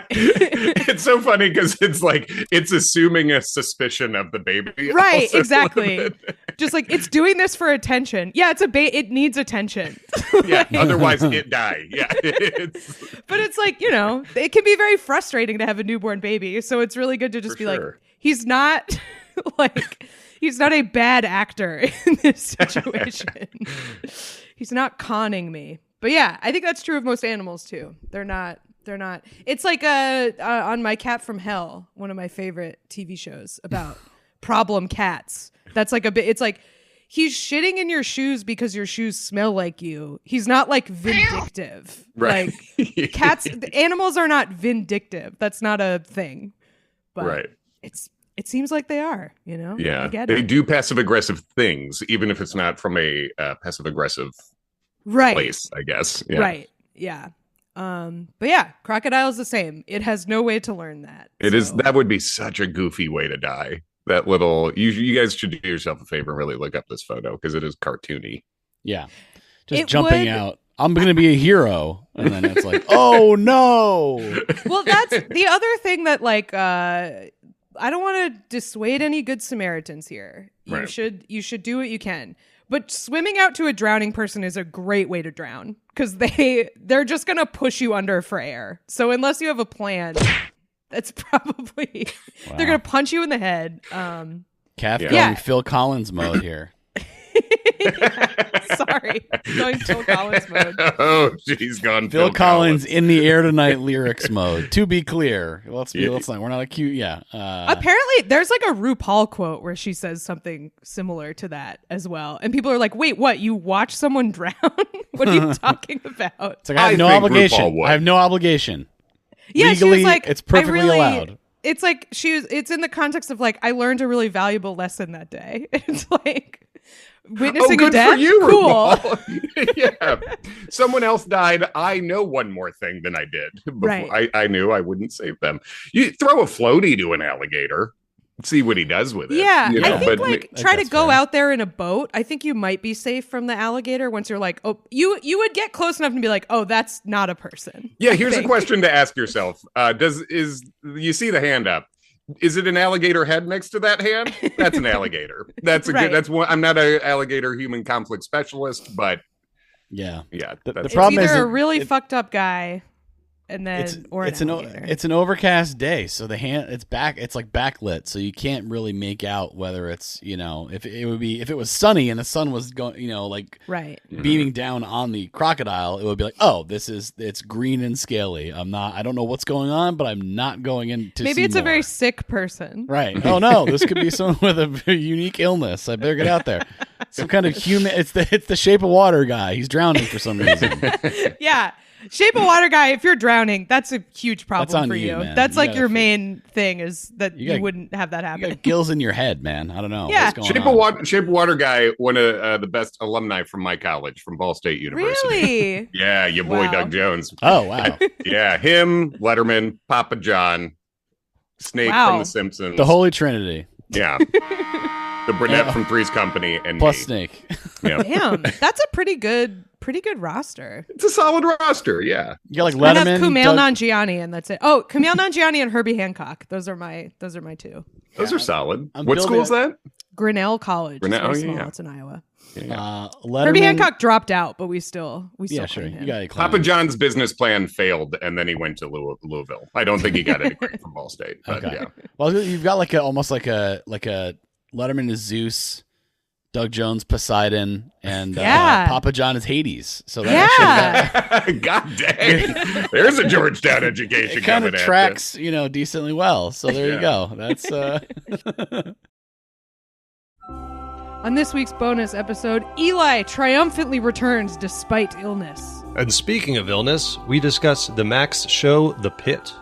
It's so funny because it's like it's assuming a suspicion of the baby. Right, exactly. Just like it's doing this for attention. Yeah, it's it needs attention. Yeah, otherwise it die. Yeah. But it's like, you know, it can be very frustrating to have a newborn baby. So it's really good to just be like, he's not he's not a bad actor in this situation. He's not conning me. But yeah, I think that's true of most animals too. They're not. It's like on My Cat from Hell, one of my favorite TV shows about problem cats. That's like it's like he's shitting in your shoes because your shoes smell like you. He's not like vindictive. Right. Like animals are not vindictive. That's not a thing. But it seems like they are, you know? Yeah. I get they do passive aggressive things, even if it's not from a passive aggressive place, I guess. Yeah. Right. Yeah. But yeah, crocodile's the same. It has no way to learn that. It is. That would be such a goofy way to die. That little, you guys should do yourself a favor and really look up this photo because it is cartoony. Yeah. Just jumping out. I'm going to be a hero. And then it's like, oh no. Well, that's the other thing that like, I don't want to dissuade any good Samaritans here. You should do what you can. But swimming out to a drowning person is a great way to drown because they're just going to push you under for air. So unless you have a plan, that's probably they're going to punch you in the head. Calf going Phil Collins mode here. Sorry, going Phil Collins mode. Oh, she's gone. Phil Collins in the air tonight lyrics mode. To be clear, let's not. We're not a cute. Yeah. Apparently, there's like a RuPaul quote where she says something similar to that as well, and people are like, "Wait, what? You watch someone drown? What are you talking about?" It's like I have no obligation. I have no obligation. Yeah, legally, she was like, it's perfectly allowed. It's like it's in the context of like I learned a really valuable lesson that day. It's like. Witnessing a death? For you, cool. Yeah. Someone else died. I know one more thing than I did. Right. I knew I wouldn't save them. You throw a floaty to an alligator, see what he does with it. Yeah. You know, I think try to go out there in a boat. I think you might be safe from the alligator once you're like, oh, you would get close enough and be like, oh, that's not a person. Yeah. Here's a question to ask yourself. You see the hand up? Is it an alligator head next to that hand? That's an alligator. That's a good. That's one. I'm not an alligator human conflict specialist, but yeah. The problem is either a really fucked up guy, and then it's an overcast day, so the hand it's like backlit, so you can't really make out whether it's if it was sunny and the sun was going right beaming down on the crocodile, it would be like, oh, it's green and scaly. I don't know what's going on, but I'm not going in to maybe see it's more. A very sick person, right? Oh no, this could be someone with a unique illness. I better get out there. Some kind of human. It's the Shape of Water guy. He's drowning for some reason. Yeah. Shape of Water guy, if you're drowning, that's a huge problem for you. Man. That's like your main thing is that you wouldn't have that happen. You got gills in your head, man. I don't know. Yeah. What's going on? Shape of Water guy, one of the best alumni from my college, from Ball State University. Really? Yeah, your boy Doug Jones. Oh, wow. Yeah, him, Letterman, Papa John, Snake from The Simpsons. The Holy Trinity. Yeah. The brunette from Three's Company and plus me. Snake. Yeah. Damn, that's a pretty good roster. It's a solid roster, yeah. You got like Letterman, I have Kumail Nanjiani, and that's it. Oh, Kumail Nanjiani and Herbie Hancock. Those are my two. Those are solid. What school is that? Grinnell College. Grinnell, It's in Iowa. Herbie Hancock dropped out, but we still sure. him. You got Papa John's business plan failed, and then he went to Louisville. I don't think he got any credit from Ball State. But okay. Yeah. Well, you've got almost like a Letterman is Zeus, Doug Jones Poseidon, and Papa John is Hades. So that God dang, there's a Georgetown education. It kind of tracks, decently well. So there you go. That's On this week's bonus episode, Eli triumphantly returns despite illness. And speaking of illness, we discuss the Max show, The Pit.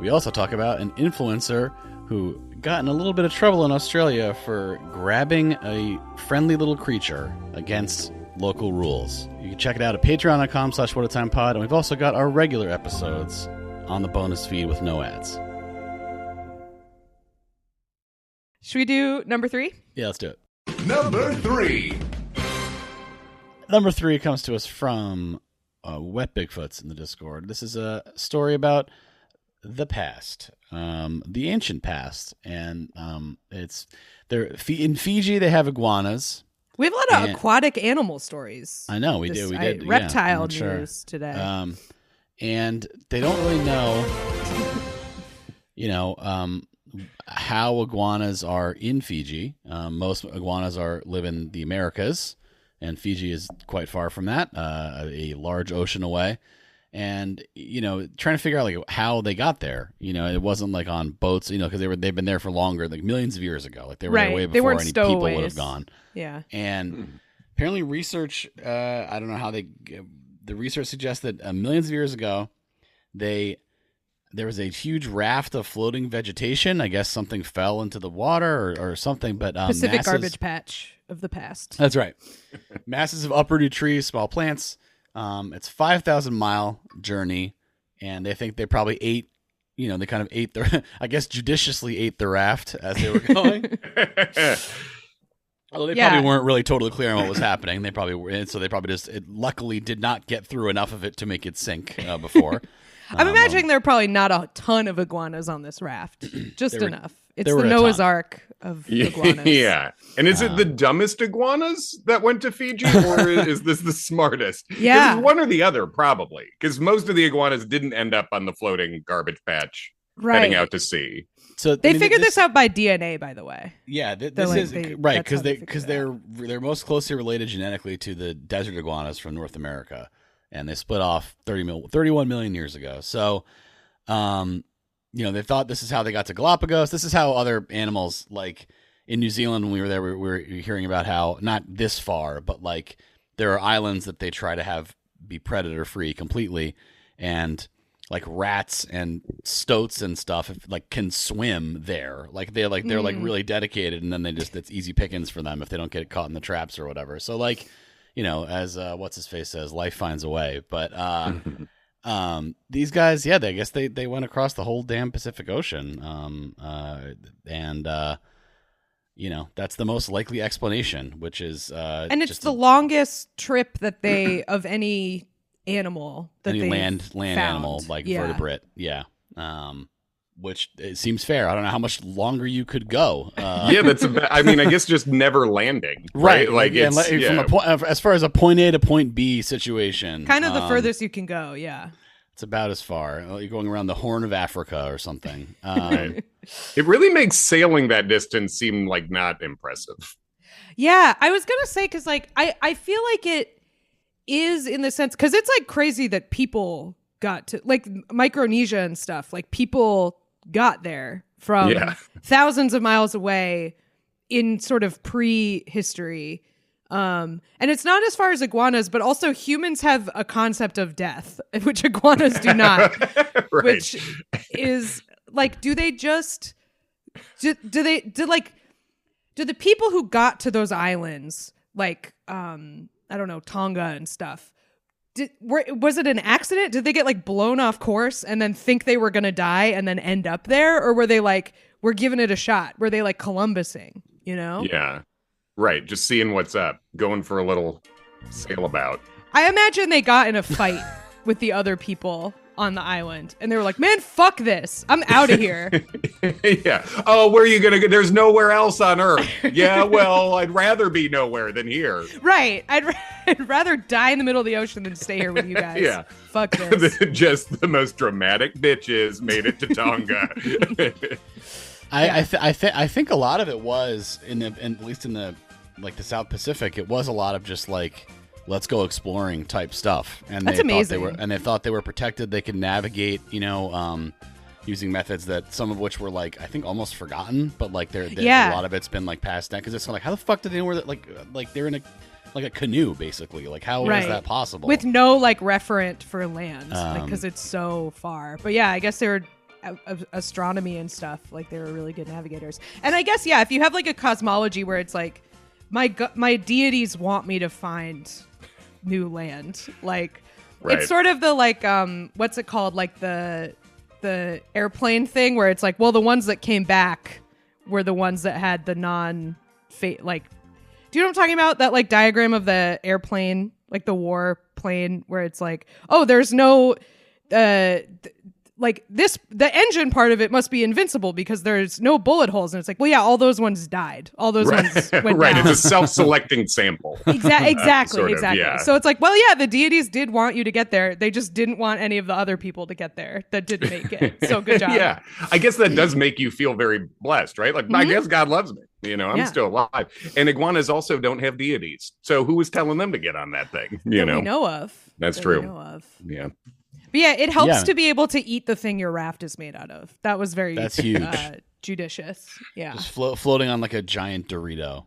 We also talk about an influencer who got in a little bit of trouble in Australia for grabbing a friendly little creature against local rules. You can check it out at patreon.com/whatatimepod, and we've also got our regular episodes on the bonus feed with no ads. Should we do number 3? Yeah, let's do it. Number 3. Number 3 comes to us from Wet Bigfoots in the Discord. This is a story about the past, the ancient past, and it's there in Fiji. They have iguanas. We have a lot of aquatic animal stories. I know we did. Reptile news today, and they don't really know, how iguanas are in Fiji. Most iguanas live in the Americas, and Fiji is quite far from that, a large ocean away. And trying to figure out how they got there. It wasn't like on boats, because they've been there for longer, like millions of years ago. Like they were there way before any people would have gone. Yeah. And apparently, research. I don't know how the research suggests that millions of years ago, there was a huge raft of floating vegetation. I guess something fell into the water or something. But Pacific garbage patch of the past. That's right. Masses of uprooted trees, small plants. It's 5,000-mile journey, and they think they probably ate, they kind of ate judiciously ate the raft as they were going. Although they probably weren't really totally clear on what was happening. They probably were, so they probably luckily did not get through enough of it to make it sink before. I'm imagining there are probably not a ton of iguanas on this raft, just enough. It's the Noah's Ark of iguanas. Yeah. And is it the dumbest iguanas that went to Fiji, or is this the smartest? Yeah. It's one or the other, probably. Because most of the iguanas didn't end up on the floating garbage patch heading out to sea. So they figured this out by DNA, by the way. Yeah, this is right, because they're most closely related genetically to the desert iguanas from North America, and they split off 31 million years ago. So, they thought this is how they got to Galapagos. This is how other animals, like in New Zealand when we were there, we were hearing about how not this far, but like there are islands that they try to be predator free completely, and like rats and stoats and stuff can swim there. Like they're really dedicated, and then it's easy pickings for them if they don't get caught in the traps or whatever. So as what's his face says, life finds a way. But these guys, I guess they went across the whole damn Pacific Ocean. That's the most likely explanation, which is and it's the longest trip that they of any animal that any they land animal vertebrate, which it seems fair. I don't know how much longer you could go. That's I guess just never landing, right? Like from a point, as far as a point A to point B situation, kind of the furthest you can go. It's about as far. You're going around the Horn of Africa or something. Right. It really makes sailing that distance seem like not impressive. Yeah, I was gonna say because I feel like it is in the sense because it's like crazy that people got to like Micronesia and stuff. Like people got there from thousands of miles away in sort of prehistory. And it's not as far as iguanas, but also humans have a concept of death, which iguanas do not. Right. Which is like, do the people who got to those islands, like I don't know, Tonga and stuff, was it an accident? Did they get like blown off course and then think they were gonna die and then end up there, or were they like, we're giving it a shot? Were they like Columbusing? Yeah. Right, just seeing what's up, going for a little sail about. I imagine they got in a fight with the other people on the island, and they were like, man, fuck this. I'm out of here. Yeah. Oh, where are you going to go? There's nowhere else on Earth. Yeah, well, I'd rather be nowhere than here. Right. I'd rather die in the middle of the ocean than stay here with you guys. Yeah. Fuck this. Just the most dramatic bitches made it to Tonga. I think a lot of it was at least in the South Pacific, it was a lot of just like, let's go exploring type stuff. And that's amazing. They thought they were protected. They could navigate, using methods that some of which were like, I think almost forgotten, but like a lot of it's been like passed down. Cause it's like, how the fuck did they know where that, like they're in a canoe basically. Like how is that possible? With no like referent for land, cause it's so far. But yeah, I guess they were astronomy and stuff. Like they were really good navigators. And I guess, if you have like a cosmology where it's like, my deities want me to find new land. Like it's sort of the like what's it called? Like the airplane thing where it's like, well, the ones that came back were the ones that had the non-fate. Like, do you know what I'm talking about? That like diagram of the airplane, like the war plane, where it's like, oh, there's no like this, the engine part of it must be invincible because there's no bullet holes. And it's like, well, yeah, all those ones died. All those ones went down. It's a self-selecting sample. Exactly. Yeah. So it's like, well, yeah, the deities did want you to get there. They just didn't want any of the other people to get there that didn't make it. So good job. Yeah. I guess that does make you feel very blessed, right? Like, I guess God loves me. I'm still alive. And iguanas also don't have deities. So who was telling them to get on that thing? We know of. That's true. We know of. Yeah. But yeah, it helps to be able to eat the thing your raft is made out of. That's huge. Judicious. Yeah. Just floating on like a giant Dorito.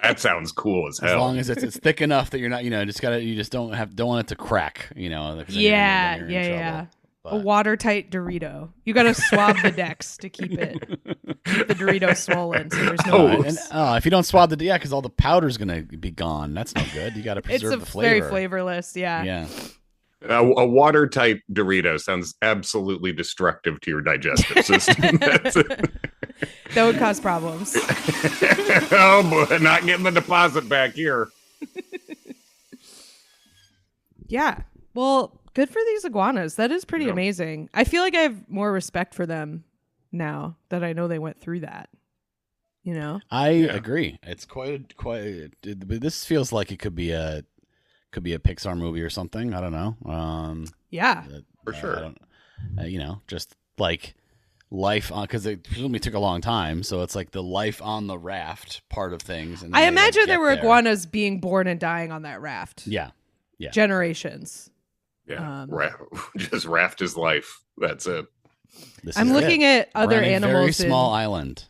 That sounds cool as hell. As long as it's thick enough that you're not, you just don't want it to crack, Yeah. But a watertight Dorito. You got to swab the decks to keep the Dorito swollen. So there's no. If you don't swab because all the powder's gonna be gone. That's no good. You got to preserve the flavor. It's very flavorless. Yeah. Yeah. A watertight Dorito sounds absolutely destructive to your digestive system. That would cause problems. Oh boy, not getting the deposit back here. Yeah. Well, good for these iguanas. That is pretty amazing. I feel like I have more respect for them now that I know they went through that. You know, I agree. It's quite. This feels like it could be a Pixar movie or something. I don't know. Yeah, for sure. Just like life on, because it presumably took a long time. So it's like the life on the raft part of things. And I imagine there were iguanas being born and dying on that raft. Yeah. Generations. Yeah, just raft is life. That's it. I'm looking at other We're on a animals. Very small island.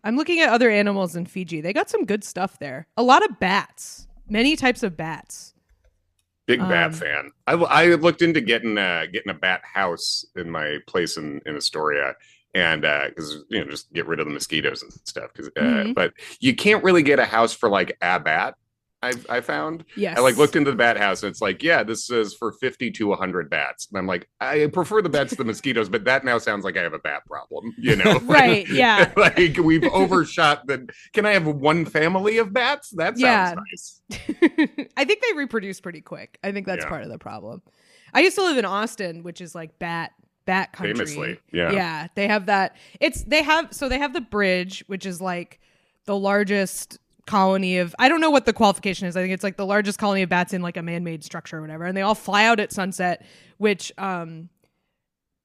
I'm looking at other animals in Fiji. They got some good stuff there. A lot of bats. Many types of bats. Big bat fan. I looked into getting a bat house in my place in Astoria, and because just get rid of the mosquitoes and stuff. But you can't really get a house for like a bat. I found. Yes. I looked into the bat house and it's like, yeah, this is for 50 to 100 bats. And I'm like, I prefer the bats to the mosquitoes, but that now sounds like I have a bat problem, Right, yeah. Like we've overshot the, can I have one family of bats? That sounds nice. I think they reproduce pretty quick. I think that's part of the problem. I used to live in Austin, which is like bat country. Famously. Yeah. They have that. They have the bridge, which is like the largest colony of, I don't know what the qualification is. I think it's like the largest colony of bats in like a man-made structure or whatever. And they all fly out at sunset, which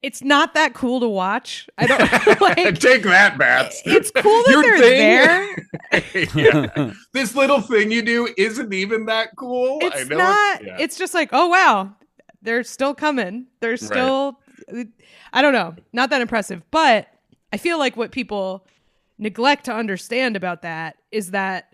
it's not that cool to watch. I don't like take that, bats. It's cool that they're there. This little thing you do isn't even that cool. It's not. It's just like, oh wow, they're still coming. They're still. Right. I don't know. Not that impressive, but I feel like what people neglect to understand about that is that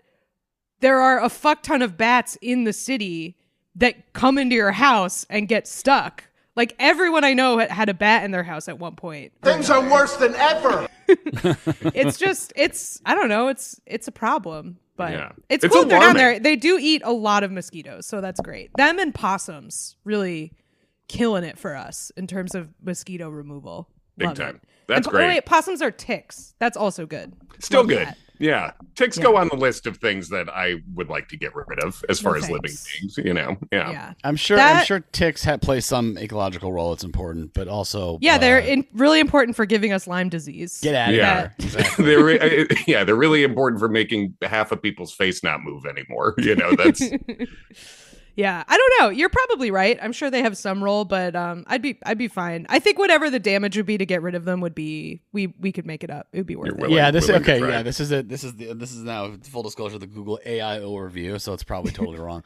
there are a fuck ton of bats in the city that come into your house and get stuck. Like everyone I know had a bat in their house at one point. Things are worse than ever. I don't know. It's a problem, but it's It's cool they're down alarming. there. They do eat a lot of mosquitoes, so that's great. Them and possums really killing it for us in terms of mosquito removal. Big Love time. it. That's and, great. Oh, wait, possums are ticks. That's also good. Still Love good. that. Yeah. Ticks go on the list of things that I would like to get rid of as far as living thanks. things, Yeah. I'm sure ticks play some ecological role. It's important, but also they're really important for giving us Lyme disease. Get out of here. Exactly. They're really important for making half of people's face not move anymore. That's Yeah, I don't know. You're probably right. I'm sure they have some role, but I'd be fine. I think whatever the damage would be to get rid of them would be we could make it up. It would be worth it. Yeah, this is now full disclosure the Google AI overview, so it's probably totally wrong.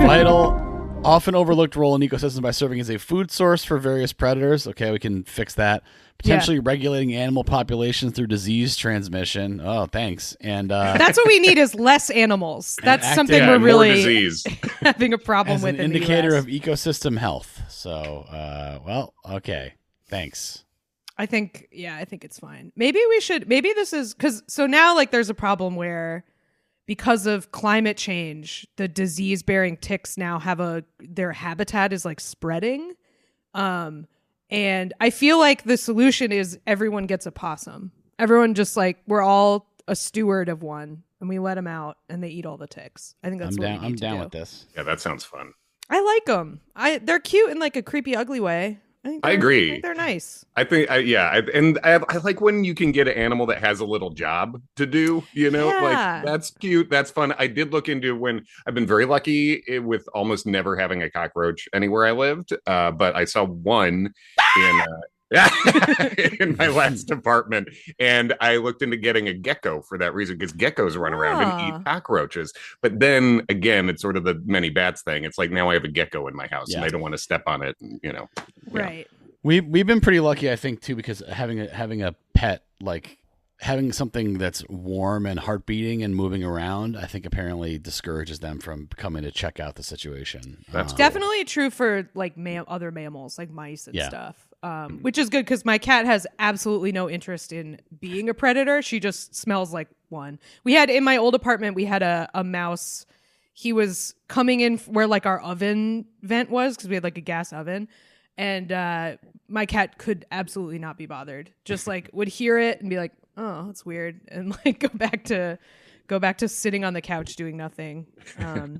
Vital, often overlooked role in ecosystems by serving as a food source for various predators. Okay, we can fix that. Potentially regulating animal populations through disease transmission. Oh, thanks. And that's what we need is less animals. That's something we're more really disease. having a problem as with. An in indicator the US. of ecosystem health. So, okay. Thanks. I think it's fine. Maybe this is because now like there's a problem where because of climate change, the disease bearing ticks now have their habitat is like spreading. And I feel like the solution is everyone gets a possum. Everyone just like, we're all a steward of one and we let them out and they eat all the ticks. I think that's I'm down with this. Yeah, that sounds fun. I like them. They're cute in like a creepy, ugly way. I agree. I think they're nice. I think, I like when you can get an animal that has a little job to do, like that's cute. That's fun. I did look into when I've been very lucky with almost never having a cockroach anywhere I lived. But I saw one in my last apartment, and I looked into getting a gecko for that reason because geckos run around and eat cockroaches. But then again, it's sort of the many bats thing. It's like now I have a gecko in my house and I don't want to step on it. And, Right. We've been pretty lucky, I think, too, because having a pet, like having something that's warm and heart beating and moving around, I think apparently discourages them from coming to check out the situation. That's definitely true for like other mammals like mice and stuff. Which is good because my cat has absolutely no interest in being a predator. She just smells like one. We had in my old apartment, we had a mouse. He was coming in where like our oven vent was because we had like a gas oven. And my cat could absolutely not be bothered. Just like would hear it and be like, oh, that's weird. And like go back to sitting on the couch doing nothing. I'm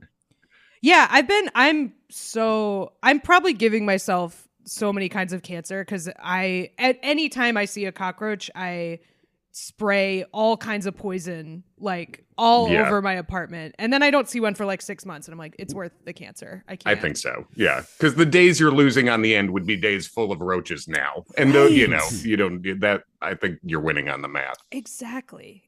probably giving myself so many kinds of cancer because at any time I see a cockroach, I spray all kinds of poison like all over my apartment, and then I don't see one for like 6 months, and I'm like, it's worth the cancer. I can't. I think so. Yeah, because the days you're losing on the end would be days full of roaches now, and you don't do that. I think you're winning on the math. Exactly.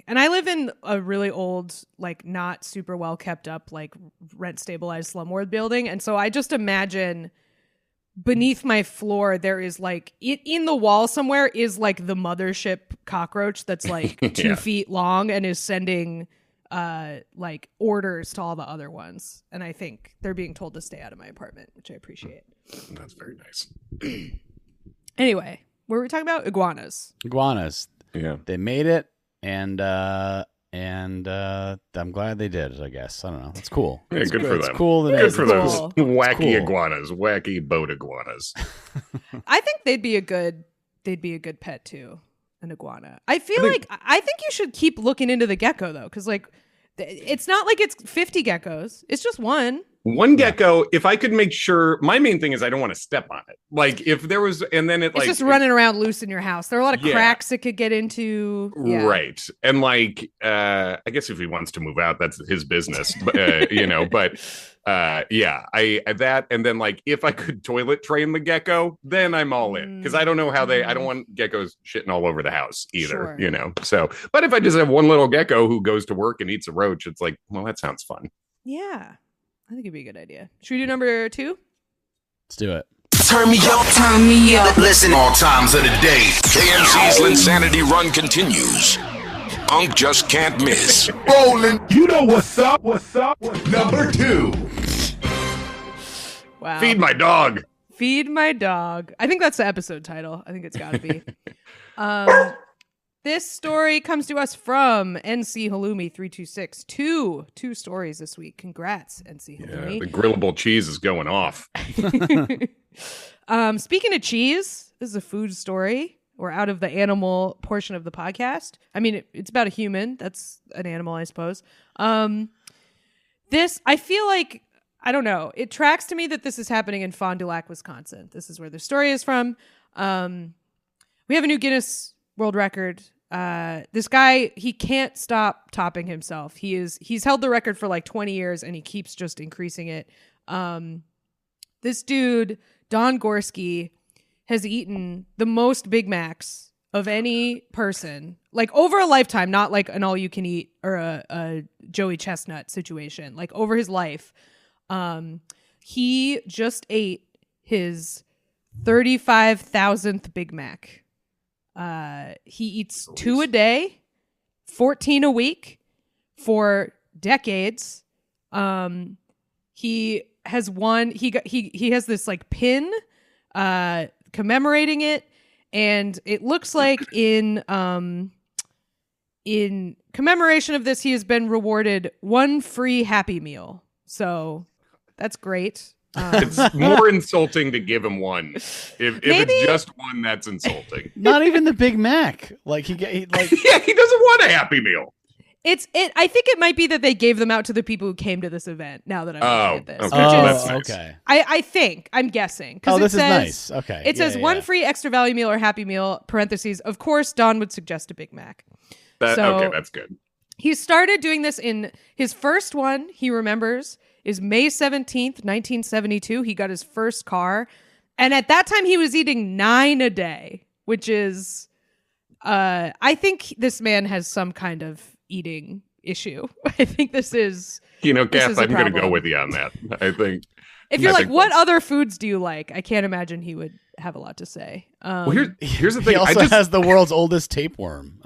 And I live in a really old, like not super well kept up, like rent stabilized slumlord building, and so I just imagine beneath my floor there is like in the wall somewhere is like the mothership cockroach that's like 2 feet long and is sending like orders to all the other ones, and I think they're being told to stay out of my apartment, which I appreciate. That's very nice. Anyway, what were we talking about? Iguanas. Yeah, Oh, they made it, and I'm glad they did. I guess I don't know. It's cool. Yeah, it's good for them. It's cool. Good for those cool. wacky iguanas, wacky boat iguanas. I think they'd be a good pet too, an iguana. I think you should keep looking into the gecko though, because like it's not like it's 50 geckos. It's just one. One gecko, if I could make sure, my main thing is I don't want to step on it. Like if there was, and then it's just running around loose in your house. There are a lot of cracks it could get into. Yeah. Right. And like, I guess if he wants to move out, that's his business, but, that, and then like, if I could toilet train the gecko, then I'm all in. Cause I don't know how I don't want geckos shitting all over the house either, So, but if I just have one little gecko who goes to work and eats a roach, it's like, well, that sounds fun. Yeah. I think it'd be a good idea. Should we do number 2? Let's do it. Turn me up. Listen all times of the day. KMC's Linsanity run continues. Unk just can't miss. Rolling. You know what's up. Number 2. Wow. Feed my dog. I think that's the episode title. I think it's got to be. This story comes to us from NC Halloumi 326. Two stories this week. Congrats, NC Halloumi. Yeah, the grillable cheese is going off. Speaking of cheese, this is a food story. We're out of the animal portion of the podcast. I mean, it's about a human. That's an animal, I suppose. This, I feel like, I don't know. It tracks to me that this is happening in Fond du Lac, Wisconsin. This is where the story is from. We have a new Guinness World Record. This guy, he can't stop topping himself. He's held the record for like 20 years and he keeps just increasing it. This dude, Don Gorski, has eaten the most Big Macs of any person, like over a lifetime, not like an all you can eat or a Joey Chestnut situation, like over his life. He just ate his 35,000th Big Mac. He eats 2 a day, 14 a week for decades. He has won. He has this like pin, commemorating it, and it looks like in commemoration of this, he has been rewarded 1 free Happy Meal. So that's great. It's more insulting to give him one. If it's just one, that's insulting. Not even the Big Mac. Like he yeah, he doesn't want a Happy Meal. I think it might be that they gave them out to the people who came to this event. Now that I'm looking at this, that's nice. Okay. I'm guessing because this is nice. Okay, it says 1 free extra value meal or Happy Meal. Parentheses. Of course, Don would suggest a Big Mac. Okay, that's good. He started doing this in his first one. He remembers is May 17th, 1972. He got his first car, and at that time he was eating 9 a day, which is, I think this man has some kind of eating issue. I think this is, Kath, I'm going to go with you on that. I think if you're like, what other foods do you like? I can't imagine he would have a lot to say. Well, here's the thing. He also has the world's oldest tapeworm.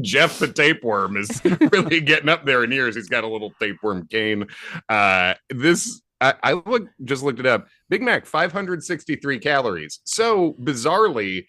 Jeff the tapeworm is really getting up there in years. He's got a little tapeworm cane. I just looked it up. Big Mac, 563 calories. So bizarrely,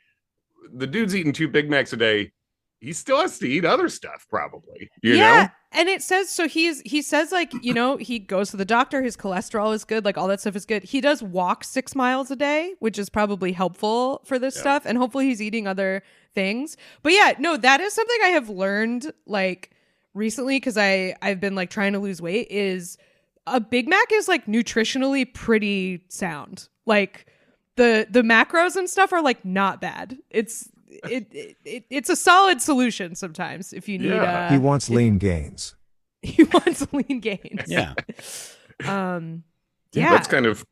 the dude's eating 2 Big Macs a day. He still has to eat other stuff, probably. You know? And it says, so he says like, he goes to the doctor, his cholesterol is good, like all that stuff is good. He does walk 6 miles a day, which is probably helpful for this stuff. And hopefully he's eating other things. But that is something I have learned like recently, because I've been like trying to lose weight, is a Big Mac is like nutritionally pretty sound. Like the macros and stuff are like not bad. It's a solid solution sometimes if you need. He wants lean gains. He wants lean gains. Yeah. Yeah. That's kind of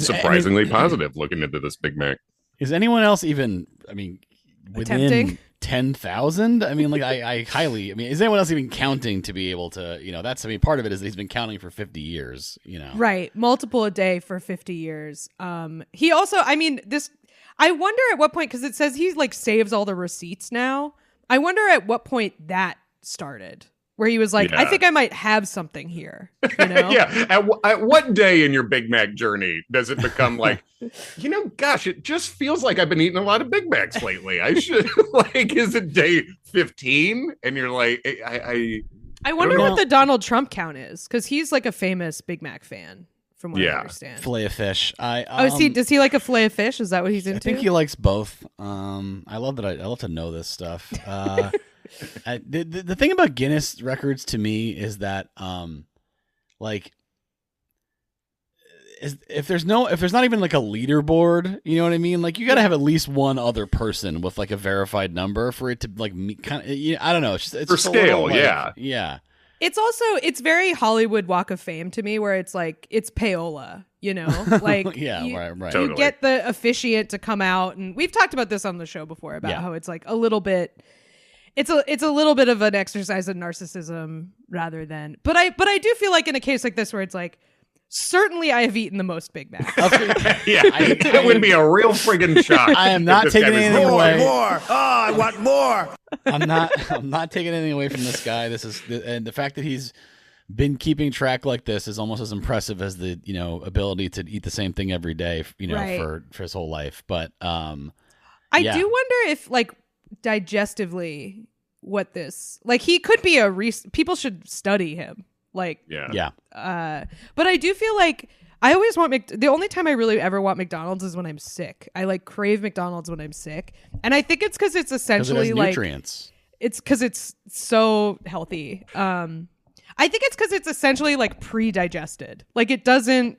surprisingly positive looking into this Big Mac. Is anyone else even, within Attempting? 10,000? I mean, like I highly, is anyone else even counting to be able to, that's, part of it is that he's been counting for 50 years, Right. Multiple a day for 50 years. He also, I wonder at what point, because it says he like saves all the receipts now. I wonder at what point that started. Where he was like, I think I might have something here. Yeah. At what day in your Big Mac journey does it become like, gosh, it just feels like I've been eating a lot of Big Macs lately. I should is it day 15? And you're like, I wonder what the Donald Trump count is, because he's like a famous Big Mac fan, from what I understand. Filet of fish. Does he like a filet of fish? Is that what he's into? I think he likes both. I love to know this stuff. The thing about Guinness records to me is that if there's not even like a leaderboard, you know what I mean? Like you got to have at least one other person with like a verified number for it to like kind of, I don't know. It's for just scale. Little, yeah. It's very Hollywood Walk of Fame to me, where it's like, it's payola, like right. You get the officiant to come out, and we've talked about this on the show before about how it's like a little bit, it's a little bit of an exercise in narcissism rather than, but I do feel like in a case like this where it's like, certainly I have eaten the most Big Macs. That would be a real friggin' shock. I am not taking anything away. More. Oh, I want more. I'm not taking anything away from this guy. And the fact that he's been keeping track like this is almost as impressive as the, ability to eat the same thing every day, for his whole life. But I do wonder if like digestively what this, like he could be people should study him. Like, but I do feel like I always want the only time I really ever want McDonald's is when I'm sick. I like crave McDonald's when I'm sick. And I think it's because it's essentially like nutrients. It's because it's so healthy. I think it's because it's essentially like pre-digested. Like it doesn't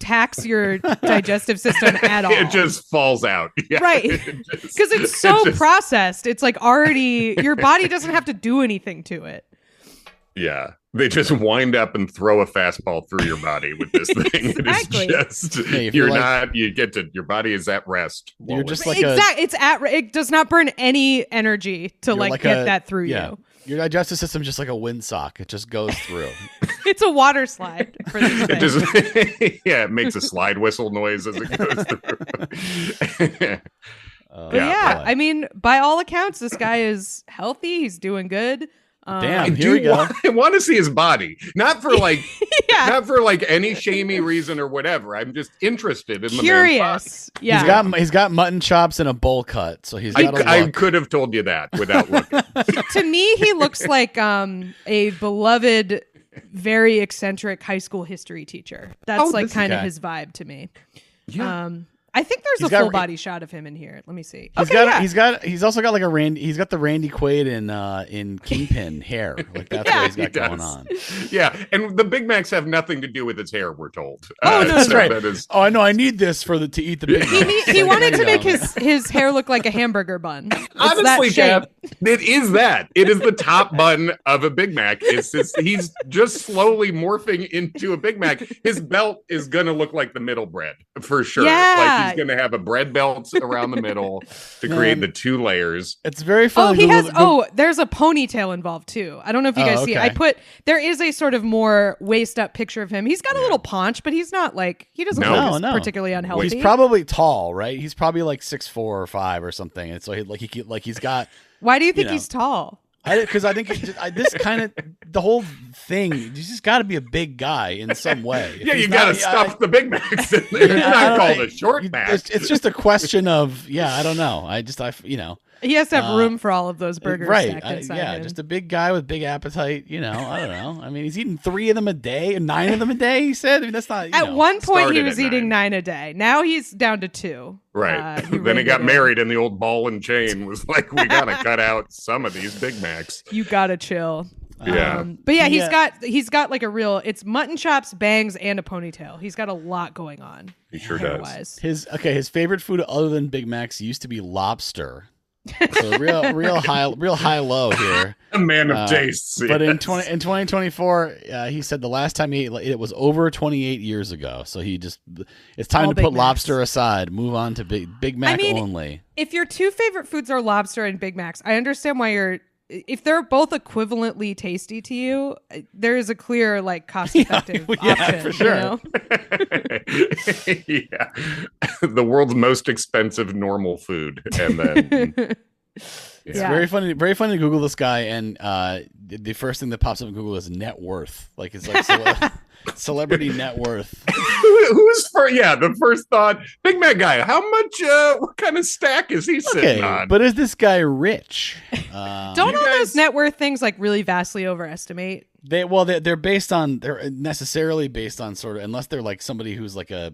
tax your digestive system at all. It just falls out. Yeah. Right. Because it's so processed. It's like already, your body doesn't have to do anything to it. Yeah. They just wind up and throw a fastball through your body with this thing. Exactly. It is just, your body is at rest. You're just like it does not burn any energy to get that through you. Your digestive system is just like a windsock. It just goes through. It's a water slide for this thing. It makes a slide whistle noise as it goes through. By all accounts, this guy is healthy. He's doing good. Damn, here we go. I want to see his body, not for like, not for like any shamey reason or whatever. I'm just interested in the man's body. Yeah, he's got mutton chops and a bowl cut, so he's got I could have told you that without looking. To me, he looks like a beloved, very eccentric high school history teacher. That's like kind of his vibe to me. Yeah. I think there's a full body shot of him in here. Let me see. He's also got like he's got the Randy Quaid in Kingpin hair. Like that's what he's got going on. Yeah, and the Big Macs have nothing to do with his hair, we're told. No, that's right. I know. I need this to eat the Big Mac. He wanted to make his hair look like a hamburger bun. Honestly, Cap, it is that. It is the top bun of a Big Mac. He's just slowly morphing into a Big Mac. His belt is gonna look like the middle bread for sure. Yeah. Like he's going to have a bread belt around the middle to create the two layers. It's very funny. There's a ponytail involved too. I don't know if you guys see it. There is a sort of more waist up picture of him. He's got a little paunch, but he's not like, he doesn't look particularly unhealthy. He's probably tall, right? He's probably like 6'4" or 5 or something. And so he's got. Why do you think he's tall? Because I think this kind of the whole thing. You just got to be a big guy in some way. You got to stuff the Big Macs in there. It's not called a short Mac. It's just a question of I don't know. He has to have room for all of those burgers. Right. Him. Just a big guy with big appetite. I don't know. I mean, he's eating 3 of them a day or 9 of them a day, he said. I mean, that's not. At one point, he was eating 9 a day. Now he's down to 2. Right. Then he got married, and the old ball and chain was like, we got to cut out some of these Big Macs. You got to chill. Yeah. But yeah, he's got like a real. It's mutton chops, bangs, and a ponytail. He's got a lot going on. He sure does. His favorite food other than Big Macs used to be lobster. So real high low here. A man of tastes. But in 2024, he said the last time he ate it was over 28 years ago. So it's time to put lobster aside, move on to Big Mac only. If your two favorite foods are lobster and Big Macs, I understand why if they're both equivalently tasty to you, there is a clear like cost-effective option. For sure. You know? Yeah, the world's most expensive normal food, and then it's very funny to Google this guy, and the first thing that pops up in Google is net worth. Like it's like celebrity net worth. Who's the first thought? Big Mac guy. How much? What kind of stack is he sitting on? But is this guy rich? Don't all those net worth things like really vastly overestimate? They're necessarily based on sort of, unless they're like somebody who's like a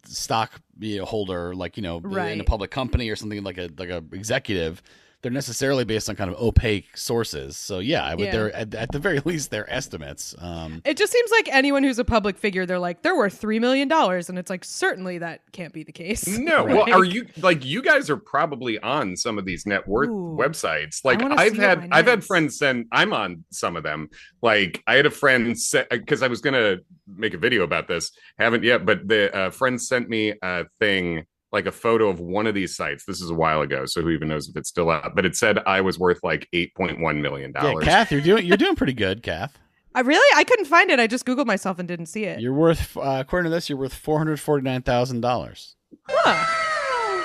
stock holder, like in a public company or something, like a executive. They're necessarily based on kind of opaque sources. So they're at the very least they're estimates. It just seems like anyone who's a public figure, they're like they're worth $3 million, and it's like certainly that can't be the case. No, well, are you like you guys are probably on some of these net worth websites? Like I've had friends send. I'm on some of them. Like I had a friend because I was gonna make a video about this, haven't yet, but the friend sent me a thing. Like a photo of one of these sites. This is a while ago, so who even knows if it's still out? But it said I was worth like $8.1 million. Yeah, Kath, you're doing pretty good, Kath. I couldn't find it. I just Googled myself and didn't see it. You're worth, according to this, you're worth $449,000. Huh.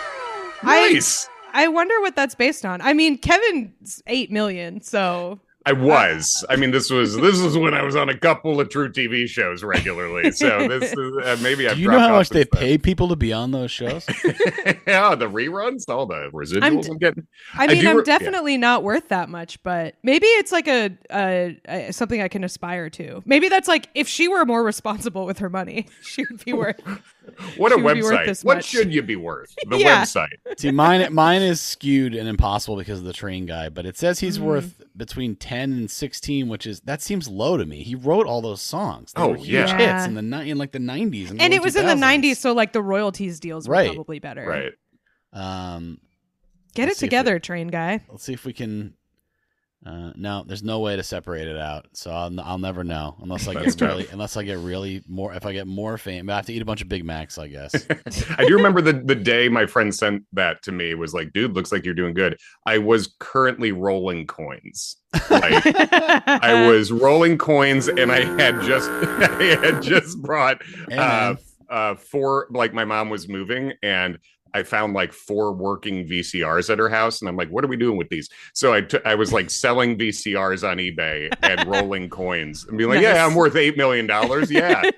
Nice. I wonder what that's based on. I mean, Kevin's $8 million, so. I was. I mean, this was when I was on a couple of True TV shows regularly. So this is maybe I've. Do you know how much they pay people to be on those shows? Yeah, the reruns, all the residuals I'm getting. I'm definitely not worth that much, but maybe it's like a something I can aspire to. Maybe that's like if she were more responsible with her money, she would be worth. What a website! What should you be worth? The website. See, mine is skewed and impossible because of the train guy, but it says he's worth between 10 and 16, that seems low to me. He wrote all those songs. They were huge hits in like the 90s, and it was 2000s. In the 90s, so like the royalties deals were probably better. Right. Get it together, train guy. Let's see if we can. No, there's no way to separate it out, so I'll never know unless I get really more. If I get more fame, I have to eat a bunch of Big Macs, I guess. I do remember the day my friend sent that to me was like, "Dude, looks like you're doing good." I was currently rolling coins. Like, I was rolling coins, and I had just brought 4. Like my mom was moving, and I found like 4 working VCRs at her house, and I'm like, "What are we doing with these?" So I was like selling VCRs on eBay and rolling coins and being like, "Yeah, I'm worth $8 million." Yeah.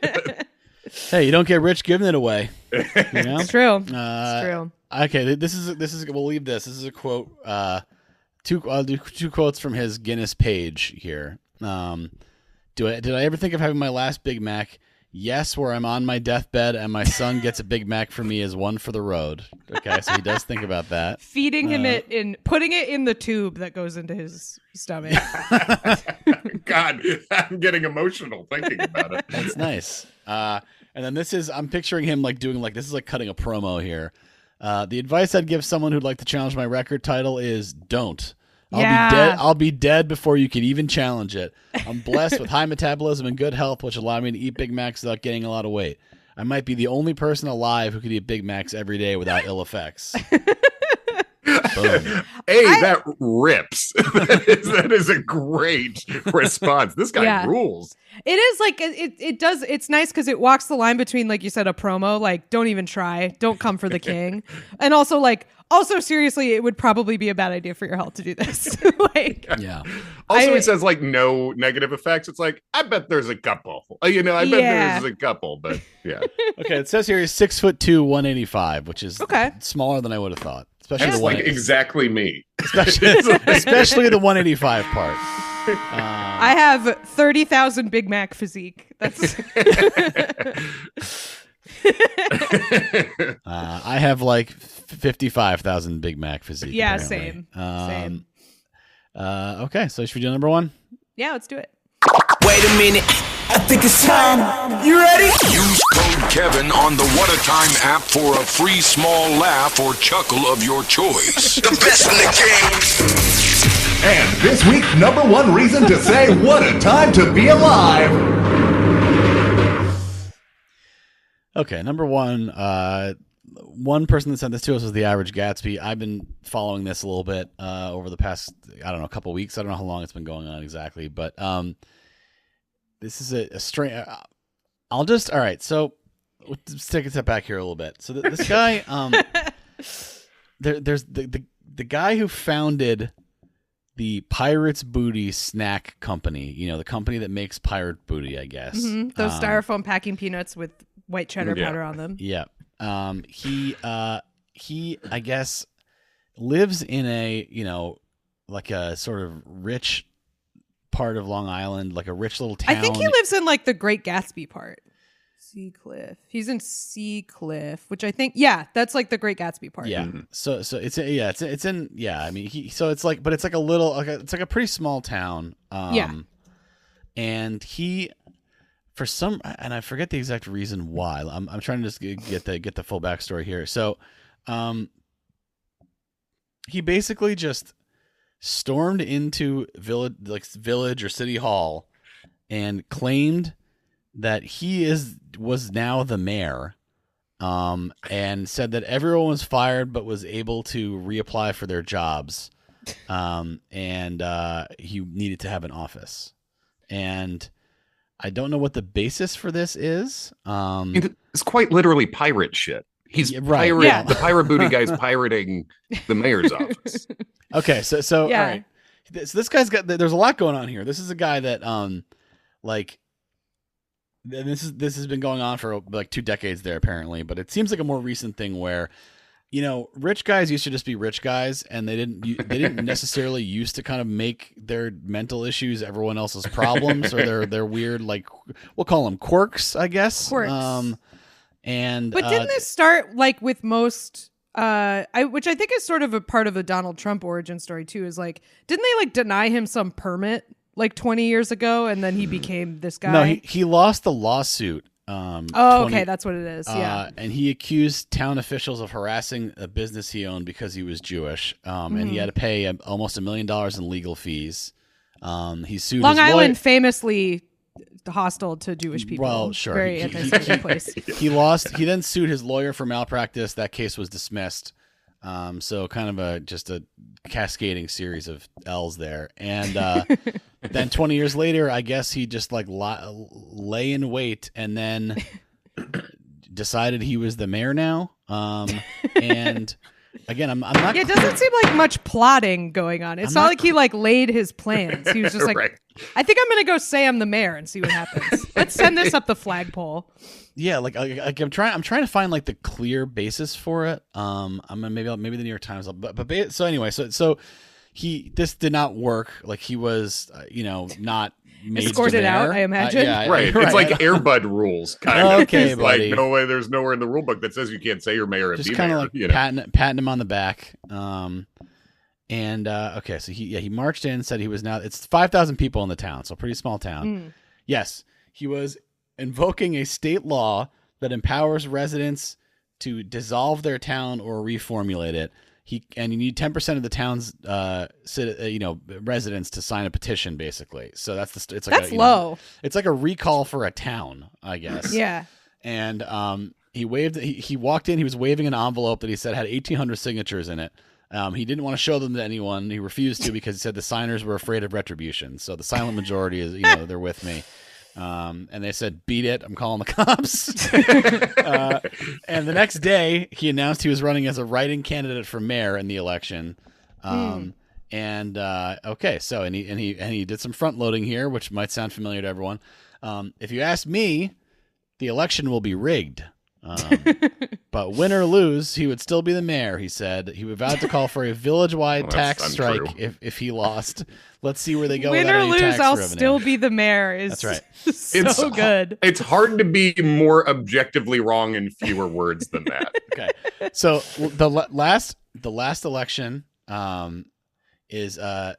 Hey, you don't get rich giving it away. You know? It's true. It's true. Okay, this is. We'll leave this. This is a quote. I'll do 2 quotes from his Guinness page here. Did I ever think of having my last Big Mac? Yes, where I'm on my deathbed and my son gets a Big Mac for me is one for the road. Okay, so he does think about that. Feeding him putting it in the tube that goes into his stomach. God, I'm getting emotional thinking about it. That's nice. And then I'm picturing him like doing like, this is like cutting a promo here. The advice I'd give someone who'd like to challenge my record title is don't. I'll be dead before you can even challenge it. I'm blessed with high metabolism and good health, which allow me to eat Big Macs without gaining a lot of weight. I might be the only person alive who could eat Big Macs every day without ill effects. Boom. That rips. that is a great response. This guy rules. It is like it does. It's nice because it walks the line between, like you said, a promo, like don't even try, don't come for the king, and also like. Also, seriously, it would probably be a bad idea for your health to do this. Also, he says like no negative effects. It's like, I bet there's a couple. I bet there's a couple, but yeah. Okay, it says here he's 6'2", 185, which is smaller than I would have thought. Especially that's like exactly me. Especially the 185 part. I have 30,000 Big Mac physique. That's. I have like 55,000 Big Mac physique. Yeah, apparently. same. Okay, so should we do number 1? Yeah, let's do it. Wait a minute. I think it's time. You ready? Use code Kevin on the What a Time app for a free small laugh or chuckle of your choice. The best in the game. And this week's number one reason to say what a time to be alive. Okay, number one. One person that sent this to us was The Average Gatsby. I've been following this a little bit over the past, I don't know, a couple of weeks. I don't know how long it's been going on exactly, but this is a strange. All right. So let's take a step back here a little bit. So this guy, there's the guy who founded the Pirate's Booty snack company. You know, the company that makes pirate booty, I guess. Mm-hmm. Those styrofoam packing peanuts with white cheddar powder on them. Yeah. He I guess lives in a, you know, like a sort of rich part of Long Island, like a rich little town. I think he lives in like the Great Gatsby part. Sea Cliff. He's in Sea Cliff, which I think, that's like the Great Gatsby part. Yeah. So it's in I mean, so it's like, but it's like a little, it's like a pretty small town. And he, for some, and I forget the exact reason why. I'm trying to just get the full backstory here. So, he basically just stormed into village or city hall and claimed that he was now the mayor, and said that everyone was fired but was able to reapply for their jobs, and he needed to have an office. And I don't know what the basis for this is. It's quite literally pirate shit. He's the pirate booty guy's pirating the mayor's office. Okay, so all right. So this guy's got, there's a lot going on here. This is a guy that this has been going on for like 2 decades there apparently, but it seems like a more recent thing where, you know, rich guys used to just be rich guys, and they didn't necessarily used to kind of make their mental issues everyone else's problems, or their weird, like, we'll call them quirks, I guess. Quirks. But didn't this start like with most, which I think is sort of a part of the Donald Trump origin story too, is like, didn't they like deny him some permit like 20 years ago, and then he became this guy? No, he lost the lawsuit. Okay, that's what it is. Yeah, and he accused town officials of harassing a business he owned because he was Jewish, and he had to pay almost $1 million in legal fees. He sued Long his Island, famously hostile to Jewish people. Well, sure, very anti-Semitic place. He lost. He then sued his lawyer for malpractice. That case was dismissed. So kind of just a cascading series of L's there. And then 20 years later, I guess he just like lay in wait and then decided he was the mayor now. And again, I'm not. Yeah, it doesn't seem like much plotting going on. It's not like he like laid his plans. He was just like, right. I think I'm going to go say I'm the mayor and see what happens. Let's send this up the flagpole. Yeah, like I'm trying to find like the clear basis for it. Maybe the New York Times. But so anyway, so this did not work. Like he was, not made escorted out. I imagine. Right. It's like Airbud rules, kind of. Okay, it's buddy. like no way. There's nowhere in the rule book that says you can't say you're mayor and just be kind of mayor. like patting him on the back. Okay, so he marched in, said he was now. It's 5,000 people in the town, so a pretty small town. Yes, he was invoking a state law that empowers residents to dissolve their town or reformulate it. You need 10% of the town's residents to sign a petition, basically. So that's that's low. It's like a recall for a town, I guess. Yeah. And he walked in. He was waving an envelope that he said had 1,800 signatures in it. He didn't want to show them to anyone. He refused to because he said the signers were afraid of retribution. So the silent majority is, they're with me. And they said, beat it, I'm calling the cops. And the next day he announced he was running as a write-in candidate for mayor in the election. And he did some front loading here, which might sound familiar to everyone. If you ask me, the election will be rigged. But win or lose, he would still be the mayor, he said. He vowed to call for a village-wide tax strike if he lost. Let's see where they go. Win or lose, I'll still be the mayor. That's right. So good. It's hard to be more objectively wrong in fewer words than that. Okay. So the last election is the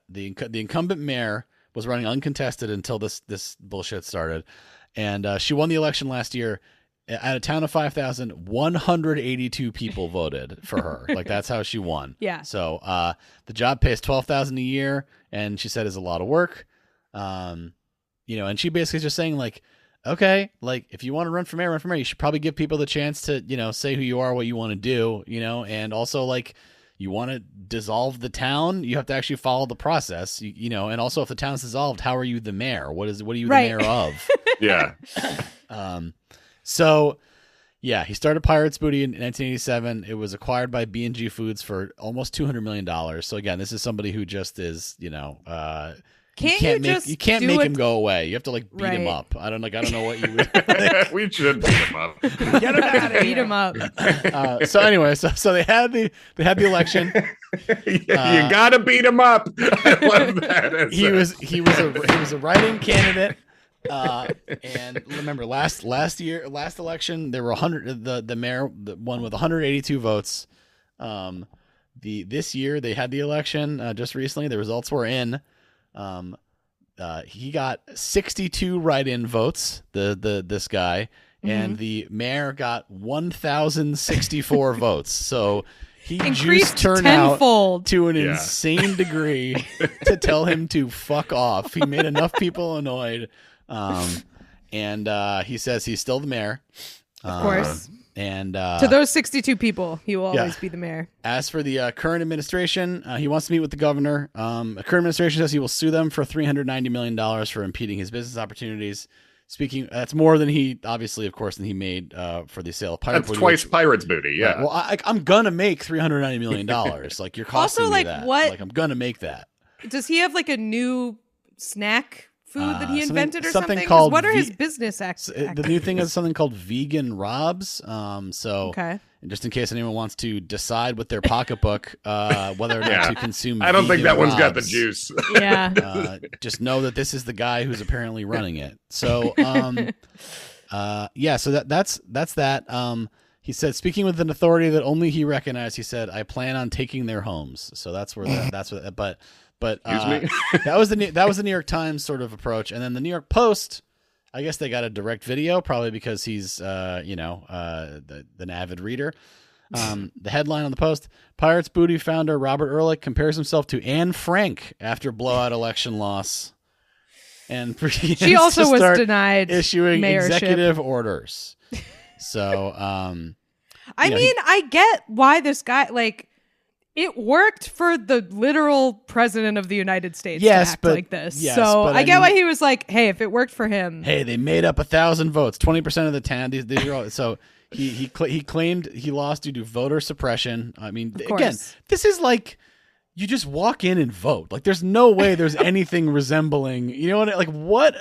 incumbent mayor was running uncontested until this bullshit started. And she won the election last year. At a town of 5,000, 182 people voted for her. Like, that's how she won. Yeah. So the job pays $12,000 a year, and she said is a lot of work. And she basically is just saying, like, okay, like, if you want to run for mayor, you should probably give people the chance to, say who you are, what you want to do, and also, like, you want to dissolve the town, you have to actually follow the process, and also if the town's dissolved, how are you the mayor? What are you the mayor of? Yeah. So, yeah, he started Pirates Booty in 1987. It was acquired by B&G Foods for almost $200 million. So, again, this is somebody who just is, you can't make him go away. You have to, like, beat him up. I don't know what you would. We should beat him up. Get him out of beat him up. So anyway, so they had the election. You gotta beat him up. I love that. He was a write-in candidate. And remember last election there were 100. The mayor won with 182 votes. This year they had the election just recently. The results were in. He got 62 write-in votes. This guy, and the mayor got 1,064 votes. So he juiced turnout tenfold to an insane degree to tell him to fuck off. He made enough people annoyed. And he says he's still the mayor. Of course. And to those 62 people, he will always be the mayor. As for the current administration, he wants to meet with the governor. The current administration says he will sue them for $390 million for impeding his business opportunities. That's more than he, obviously, of course, than he made for the sale of Pirates Booty. That's twice Pirates Booty, yeah. Right, well, I'm going to make $390 million. Like, you're costing me that. What? Like, I'm going to make that. Does he have, like, a new snack food that he invented or something something? Called what are his business the new thing is something called Vegan Robs. Okay. Just in case anyone wants to decide with their pocketbook whether or not to consume I don't think that Robs, one's got the juice. Yeah. Just know that this is the guy who's apparently running it. So so that's that. He said, speaking with an authority that only he recognized, he said, I plan on taking their homes. So that's where but that was the New York Times sort of approach. And then the New York Post, I guess they got a direct video, probably because he's an avid reader. The headline on the Post: Pirates Booty founder Robert Ehrlich compares himself to Anne Frank after blowout election loss. And she also was denied issuing mayorship. Executive orders. So I get why this guy, like, it worked for the literal president of the United States to act like this. Yes, so I get why he was like, hey, if it worked for him. Hey, they made up 1,000 votes, 20% of the town. These are all, so he claimed he lost due to voter suppression. I mean, again, this is like, you just walk in and vote. Like, there's no way there's anything resembling, what?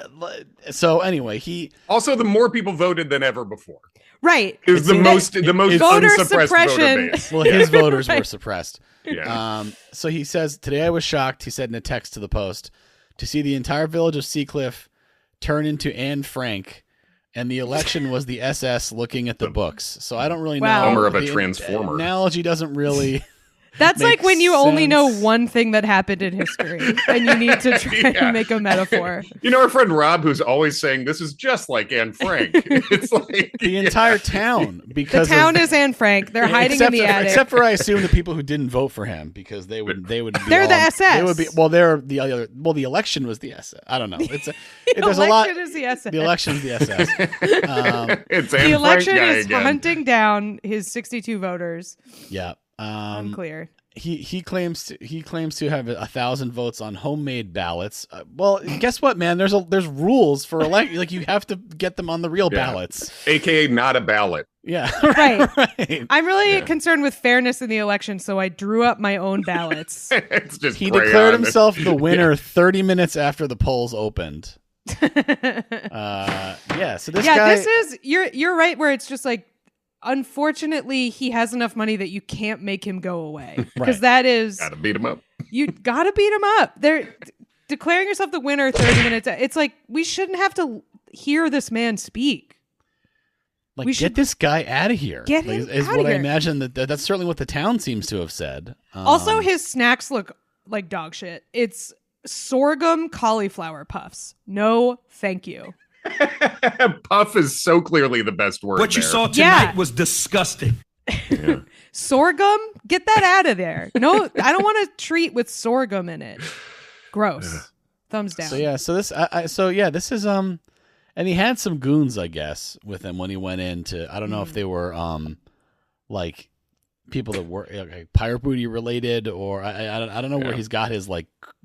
So anyway, also, the more people voted than ever before. Right. Is the most voter unsuppressed suppression. voter base. Well, his voters were suppressed. Yeah. So he says, today I was shocked, he said in a text to the Post, to see the entire village of Seacliff turn into Anne Frank, and the election was the SS looking at the books. So I don't really know. Homer of a transformer. Analogy doesn't really... That's like when you only know one thing that happened in history and you need to try to make a metaphor. Our friend Rob, who's always saying this is just like Anne Frank. It's like the entire town, because the town is Anne Frank. They're hiding in the attic. Except for, I assume, the people who didn't vote for him, because they would be they're the SS. They would be, they're the other. Well, the election was the SS. I don't know. There's a lot. Is the SS. The election is the SS. It's the election is again. hunting down his 62 voters. Yeah. Unclear. He claims to have 1,000 votes on homemade ballots. Well, guess what, man? There's rules for like you have to get them on the real ballots, aka not a ballot. Yeah, right. I'm really concerned with fairness in the election, so I drew up my own ballots. It's just he declared himself the winner 30 minutes after the polls opened. So this guy. This is you're right where it's just like. Unfortunately, he has enough money that you can't make him go away, because that is gotta beat him up. You gotta beat him up. They're declaring yourself the winner 30 minutes. It's like, we shouldn't have to hear this man speak. Like, get this guy out of here. Get him is out what of I here. imagine that's certainly what the town seems to have said. Also, his snacks look like dog shit. It's sorghum cauliflower puffs. No, thank you. Puff is so clearly the best word. What you saw tonight was disgusting. Yeah. Sorghum? Get that out of there. No, I don't want a treat with sorghum in it. Gross. Thumbs down. This is and he had some goons, I guess, with him when he went into. I don't know if they were like people that were like pirate booty related, or I don't know where he's got his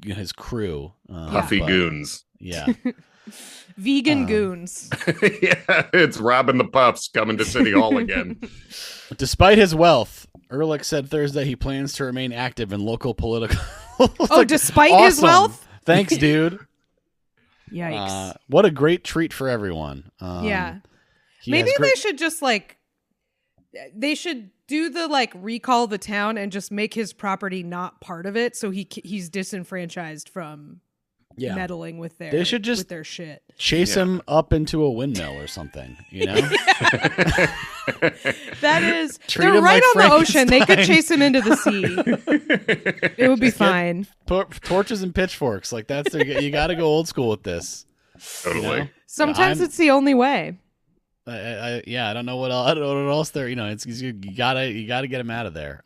his crew. Puffy goons. Yeah. Vegan goons. Yeah, it's Robin the Puffs coming to City Hall again. Despite his wealth, Ehrlich said Thursday he plans to remain active in local political. Despite his wealth? Thanks, dude. Yikes. What a great treat for everyone. Yeah. Maybe they should just they should do the recall the town and just make his property not part of it, so he's disenfranchised from meddling with their. They should just with their shit. Chase him up into a windmill or something. You know. That is. They're right on the ocean. They could chase him into the sea. It would be fine. Torches and pitchforks, you got to go old school with this. Totally. You know? Sometimes it's the only way. I don't know what else. I don't know what else there. You know, you gotta get him out of there.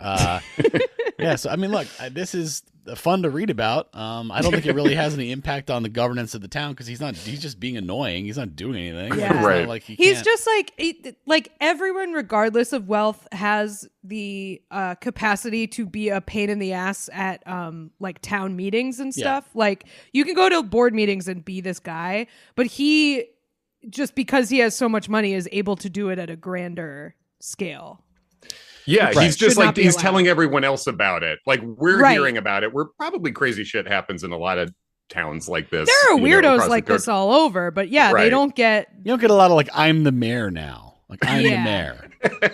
Yeah. So I mean, look, this is fun to read about. I don't think it really has any impact on the governance of the town because he's just being annoying. He's not doing anything. Yeah. Right. He's just like everyone, regardless of wealth, has the capacity to be a pain in the ass at town meetings and stuff. Yeah. Like you can go to board meetings and be this guy, but he, just because he has so much money, is able to do it at a grander scale. Yeah, right. He's just he's telling everyone else about it. Like we're hearing about it. We're probably crazy shit happens in a lot of towns like this. There are weirdos like this all over, but they don't get. You don't get a lot of I'm the mayor now. I'm the mayor.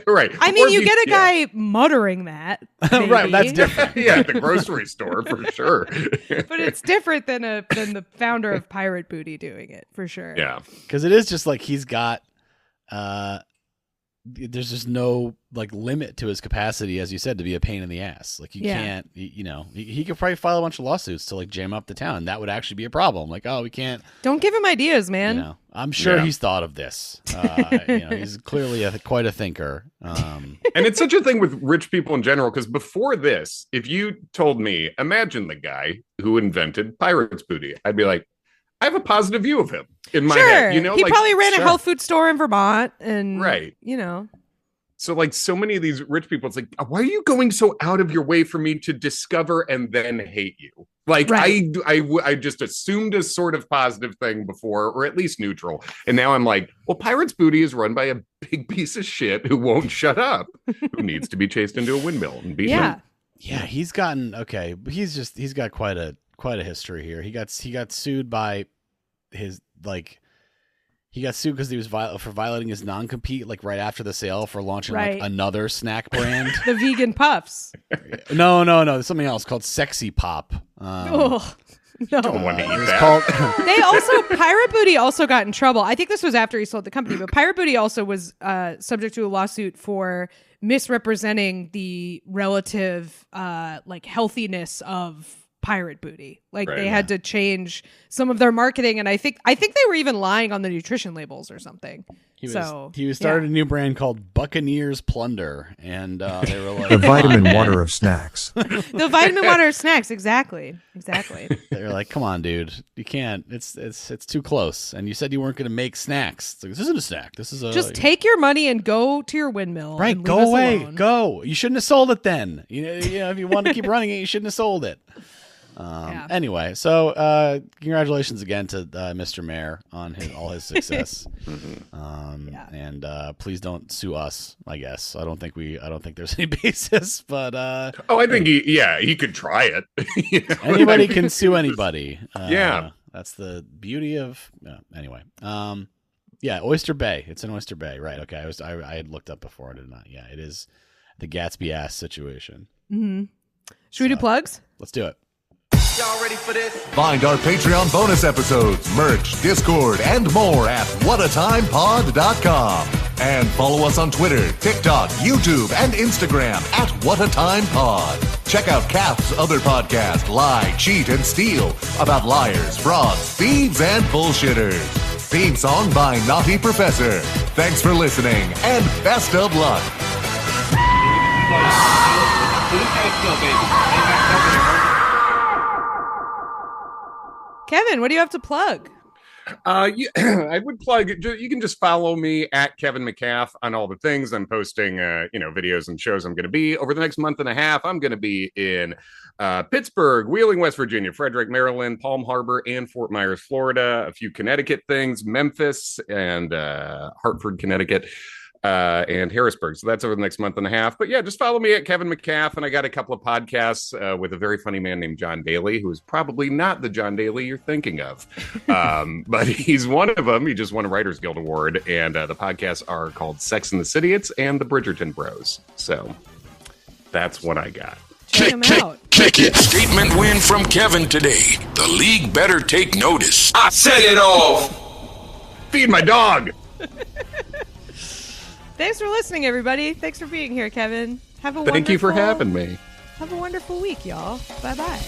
Right. I mean, you get a guy muttering that. Right. That's different. Yeah, at the grocery store for sure. But it's different than the founder of Pirate Booty doing it for sure. Yeah. Because it is just he's got. There's just no limit to his capacity, as you said, to be a pain in the ass. You can't, he could probably file a bunch of lawsuits to jam up the town. That would actually be a problem. We can't. Don't give him ideas, man. I'm sure he's thought of this. He's clearly quite a thinker. And it's such a thing with rich people in general, because before this, if you told me, imagine the guy who invented Pirate's Booty, I'd be like, I have a positive view of him in my head. He probably ran a health food store in Vermont, and So so many of these rich people, it's why are you going so out of your way for me to discover and then hate you? I just assumed a sort of positive thing before, or at least neutral, and now I'm Pirate's Booty is run by a big piece of shit who won't shut up, who needs to be chased into a windmill and beaten. Yeah, he's gotten he's got quite a history here. He got sued by his he got sued because he was for violating his non-compete right after the sale for launching another snack brand. The vegan puffs. No, there's something else called Sexy Pop. No. Don't want to eat that. Pirate Booty also got in trouble. I think this was after he sold the company, but Pirate Booty also was subject to a lawsuit for misrepresenting the relative healthiness of Pirate Booty. They had to change some of their marketing, and I think they were even lying on the nutrition labels or something. He was started a new brand called Buccaneers Plunder, and they were the vitamin water of snacks. The vitamin water of snacks, exactly. They were come on, dude, you can't. It's too close. And you said you weren't going to make snacks. This isn't a snack. This is just take your money and go to your windmill. Right, go away. Alone. Go. You shouldn't have sold it then. If you want to keep running it, you shouldn't have sold it. Anyway, so congratulations again to Mr. Mayor on all his success. And please don't sue us. I guess I don't think there's any basis, but I think he could try it. Anybody can sue anybody. That's the beauty of anyway. Oyster Bay. It's in Oyster Bay, right? Okay, I had looked up before. I did not. Yeah, it is the Gatsby ass situation. Mm-hmm. Should we do plugs? Let's do it. Y'all ready for this? Find our Patreon bonus episodes, merch, Discord, and more at whatatimepod.com. And follow us on Twitter, TikTok, YouTube, and Instagram at whatatimepod. Check out Kath's other podcast, Lie, Cheat, and Steal, about liars, frauds, thieves, and bullshitters. Theme song by Naughty Professor. Thanks for listening, and best of luck. Kevin, what do you have to plug? I would plug. You can just follow me at Kevin McCaff on all the things. I'm posting, videos and shows I'm going to be over the next month and a half. I'm going to be in Pittsburgh, Wheeling, West Virginia, Frederick, Maryland, Palm Harbor, and Fort Myers, Florida. A few Connecticut things, Memphis and Hartford, Connecticut. And Harrisburg. So that's over the next month and a half. But yeah, just follow me at Kevin McCaff. And I got a couple of podcasts with a very funny man named John Daly, who is probably not the John Daly you're thinking of. But he's one of them. He just won a Writers Guild Award. And the podcasts are called Sex and the Cityots and the Bridgerton Bros. So that's what I got. Check it. Statement win from Kevin today. The league better take notice. I said it all. Feed my dog. Thanks for listening, everybody. Thanks for being here, Kevin. Thank you for having me. Have a wonderful week, y'all. Bye-bye.